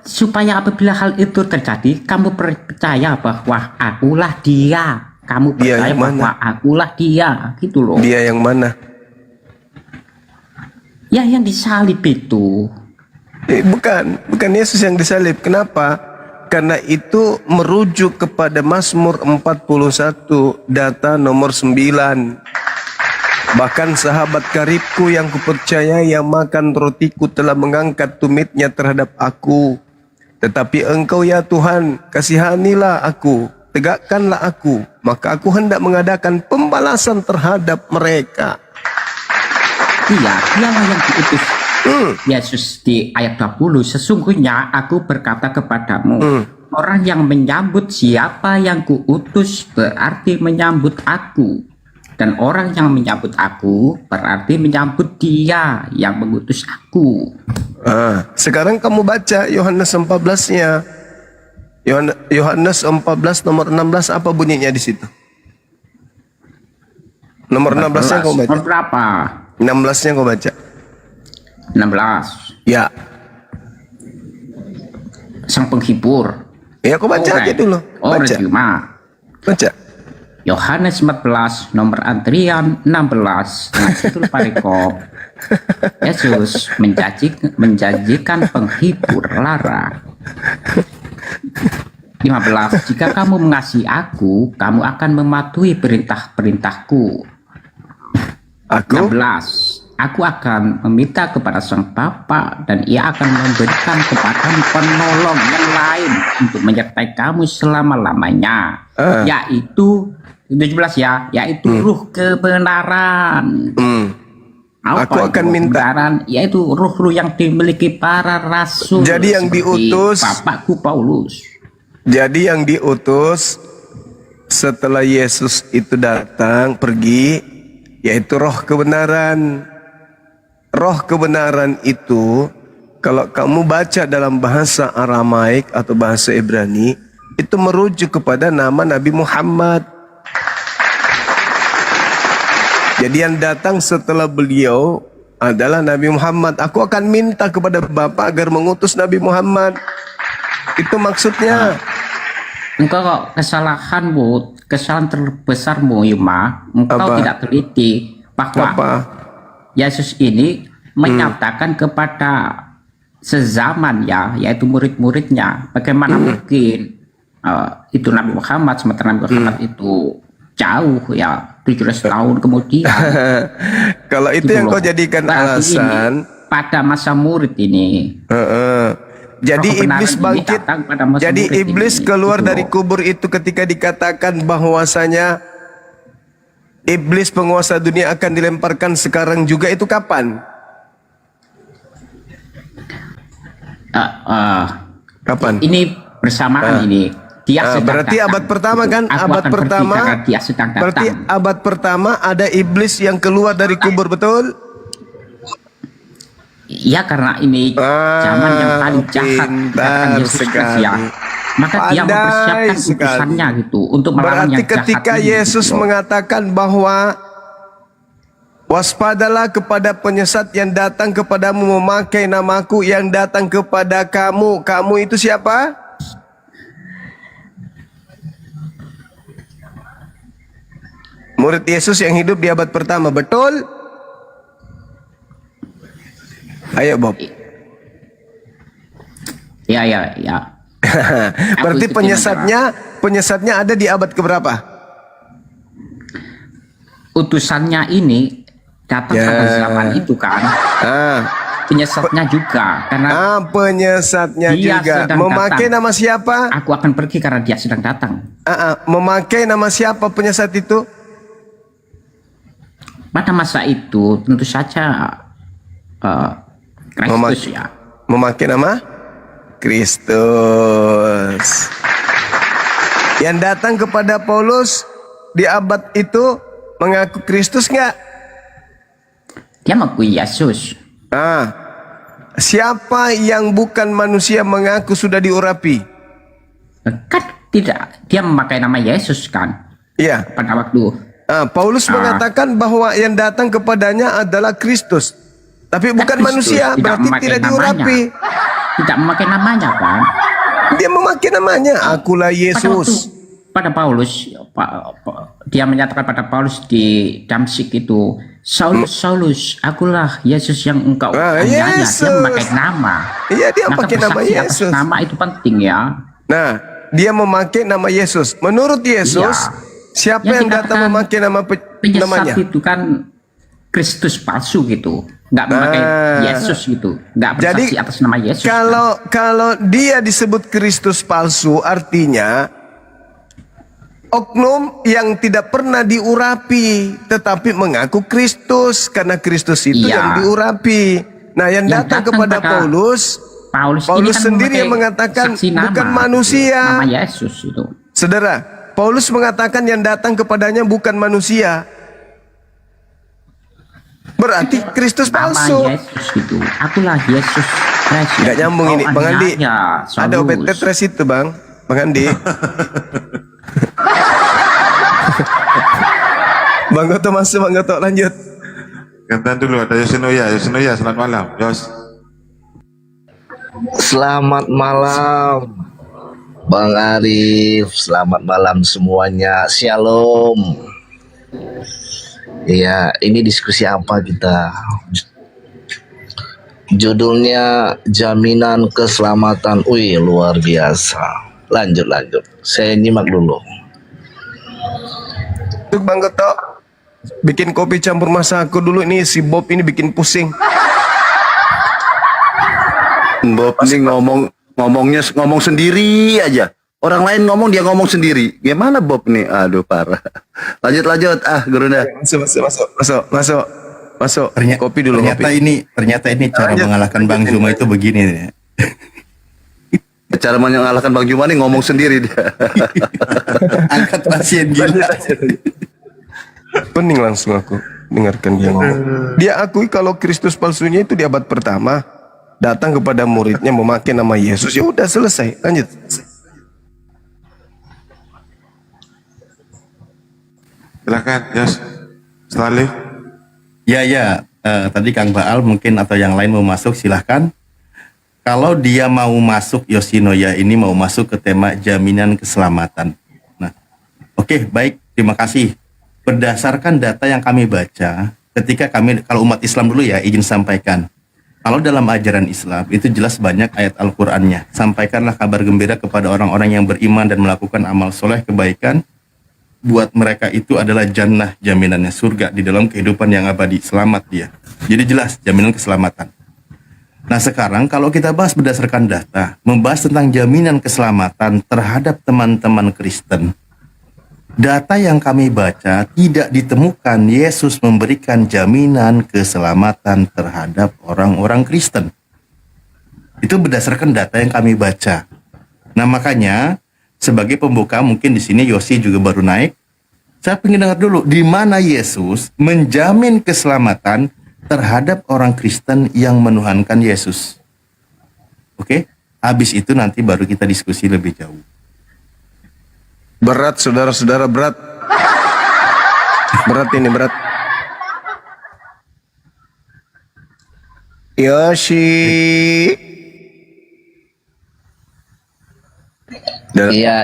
Supaya apabila hal itu terjadi, kamu percaya bahwa akulah dia. Kamu percaya bahwa akulah dia, gitu loh. Dia yang mana? Ya, yang disalib itu. Bukan Yesus yang disalib. Kenapa? Karena itu merujuk kepada Mazmur 41, data nomor 9. Bahkan sahabat karibku yang kupercaya yang makan rotiku telah mengangkat tumitnya terhadap aku. Tetapi engkau ya Tuhan, kasihanilah aku, tegakkanlah aku, maka aku hendak mengadakan pembalasan terhadap mereka. Iya, dialah yang diutus Yesus di ayat 20. Sesungguhnya aku berkata kepadamu, orang yang menyambut siapa yang kuutus berarti menyambut aku. Dan orang yang menyambut aku berarti menyambut dia yang mengutus aku. Sekarang kamu baca Yohanes 14-nya. Yohanes 14 nomor 16 apa bunyinya di situ? Nomor 16-nya kamu baca. Nomor berapa? 16-nya kamu baca. 16. Ya. Sang penghibur. Ya, kau baca aja dulu. Baca. Baca. Yohanes 14 nomor antrian 16 dengan judul parikop Yesus menjanjikan penghibur lara. 15. Jika kamu mengasihi aku, kamu akan mematuhi perintah-perintahku. 16. Aku akan meminta kepada Sang Bapa dan ia akan memberikan kepadamu penolong yang lain untuk menyertai kamu selama-lamanya, yaitu 17 ya, yaitu Ruh kebenaran. Aku akan minta, yaitu ruh-ruh yang dimiliki para rasul. Jadi yang diutus Bapakku Paulus. Jadi yang diutus setelah Yesus itu datang pergi, yaitu Roh kebenaran. Roh kebenaran itu kalau kamu baca dalam bahasa Aramaik atau bahasa Ibrani, itu merujuk kepada nama Nabi Muhammad. Jadi yang datang setelah beliau adalah Nabi Muhammad. Aku akan minta kepada Bapak agar mengutus Nabi Muhammad. Itu maksudnya. Engkau kok kesalahanmu, kesalahan terbesarmu Yuma, engkau tidak teliti bahwa Yesus ini menyatakan kepada sezaman ya, yaitu murid-muridnya, bagaimana mungkin itu Nabi Muhammad, sementara Nabi Muhammad itu jauh ya, 700 tahun kemudian. Kalau itu gitu yang loh. kau jadikan Berarti alasan, ini pada masa murid ini. jadi Roh iblis kebenaran ini bangkit. datang pada masa Jadi murid iblis ini, keluar gitu dari loh. kubur itu ketika dikatakan bahwasanya iblis penguasa dunia akan dilemparkan sekarang juga, itu kapan? Kapan? Ini bersamaan ini. Dia sedang berarti datang. abad pertama kan? Aku Abad akan pergi pertama. karena dia sedang datang. Berarti abad pertama ada iblis yang keluar dari kubur, betul? Ya, karena ini zaman yang paling jahat katakan Yesus Kristus ya. Maka dia mempersiapkan utusannya gitu untuk melawan Berarti yang jahat ketika ini, Yesus gitu. mengatakan bahwa waspadalah kepada penyesat yang datang kepadamu memakai namaku, yang datang kepada kamu. Kamu itu siapa? Murid Yesus yang hidup di abad pertama, betul? Ayo Bob. Ya. Berarti ikutin penyesatnya ada di abad keberapa? Utusannya ini datang pada zaman itu kan. Penyesatnya juga karena penyesatnya dia juga sedang memakai datang. nama siapa? Aku akan pergi karena dia sedang datang. Memakai nama siapa penyesat itu? Pada masa itu tentu saja Kristus ya. Memakai nama Kristus. Yang datang kepada Paulus di abad itu mengaku Kristus nggak? Dia mengakui Yesus. Siapa yang bukan manusia mengaku sudah diurapi? Kan tidak, dia memakai nama Yesus kan? Iya. Pada waktu Paulus mengatakan bahwa yang datang kepadanya adalah Kristus, tapi bukan Kristus manusia, berarti memakai tidak namanya. diurapi. Tidak memakai namanya kan? Dia memakai namanya, akulah Yesus. Pada Paulus, dia menyatakan pada Paulus di Damsik itu, Saulus, Saulus, akulah Yesus yang engkau aniaya. Dia memakai nama. Iya, dia Maka pakai nama bersaksi atas Yesus. nama itu penting ya. Nah, dia memakai nama Yesus. Menurut Yesus, siapa yang datang memakai namanya? Penyesat itu kan Kristus palsu gitu, nggak memakai Yesus gitu, nggak bersaksi atas nama Yesus. Kalau dia disebut Kristus palsu, artinya oknum yang tidak pernah diurapi tetapi mengaku Kristus, karena Kristus itu yang diurapi. Nah, yang datang kepada Paulus ini kan sendiri yang mengatakan bukan manusia. Nama Yesus itu. Saudara, Paulus mengatakan yang datang kepadanya bukan manusia. Berarti Kristus palsu. Nama Yesus itu. Akulah Yesus. Nggak nyambung ini, Bang Andi. Ada obat Saulus. tetres itu, Bang Andi. Bang Goto masuk, Bang Goto lanjut. Gantian dulu, ada Yosinoya, selamat malam. Yos. Selamat malam Bang Arif, selamat malam semuanya. Shalom. Iya, ini diskusi apa kita? Judulnya jaminan keselamatan. Wih, luar biasa. Lanjut. Saya nyimak dulu. Untuk Bang Goto, bikin kopi campur masako dulu, ini si Bob ini bikin pusing. Bob ini ngomong sendiri aja. Orang lain ngomong, dia ngomong sendiri. Gimana Bob nih? Aduh, parah. Lanjut. Gurunda. Masuk. Kopi dulu. Ternyata ini cara mengalahkan Bang Zuma itu begini. Cara mengalahkan Bang Juma nih ngomong sendiri dia. Angkat pasien gila. Pening langsung aku dengarkan dia ngomong. Dia akui kalau Kristus palsunya itu di abad pertama. datang kepada muridnya memakai nama Yesus, ya udah selesai, lanjut. Silakan, Yos. Salih. Ya, tadi Kang Baal mungkin atau yang lain mau masuk, silahkan. Kalau dia mau masuk, Yoshinoya ini mau masuk ke tema jaminan keselamatan. Nah, oke, baik, terima kasih. Berdasarkan data yang kami baca, ketika kami, kalau umat Islam dulu ya, izin sampaikan. Kalau dalam ajaran Islam, itu jelas banyak ayat Al-Qur'annya. Sampaikanlah kabar gembira kepada orang-orang yang beriman dan melakukan amal soleh kebaikan. Buat mereka itu adalah jannah, jaminannya surga di dalam kehidupan yang abadi, selamat dia. Jadi jelas jaminan keselamatan. Nah sekarang kalau kita bahas berdasarkan data, membahas tentang jaminan keselamatan terhadap teman-teman Kristen, data yang kami baca tidak ditemukan Yesus memberikan jaminan keselamatan terhadap orang-orang Kristen. Itu berdasarkan data yang kami baca. Nah makanya sebagai pembuka mungkin di sini Yosi juga baru naik. Saya ingin dengar dulu di mana Yesus menjamin keselamatan terhadap orang Kristen yang menuhankan Yesus. Oke? Habis itu nanti baru kita diskusi lebih jauh. Berat, saudara-saudara, berat. Berat ini, berat. Yoshi. Iya,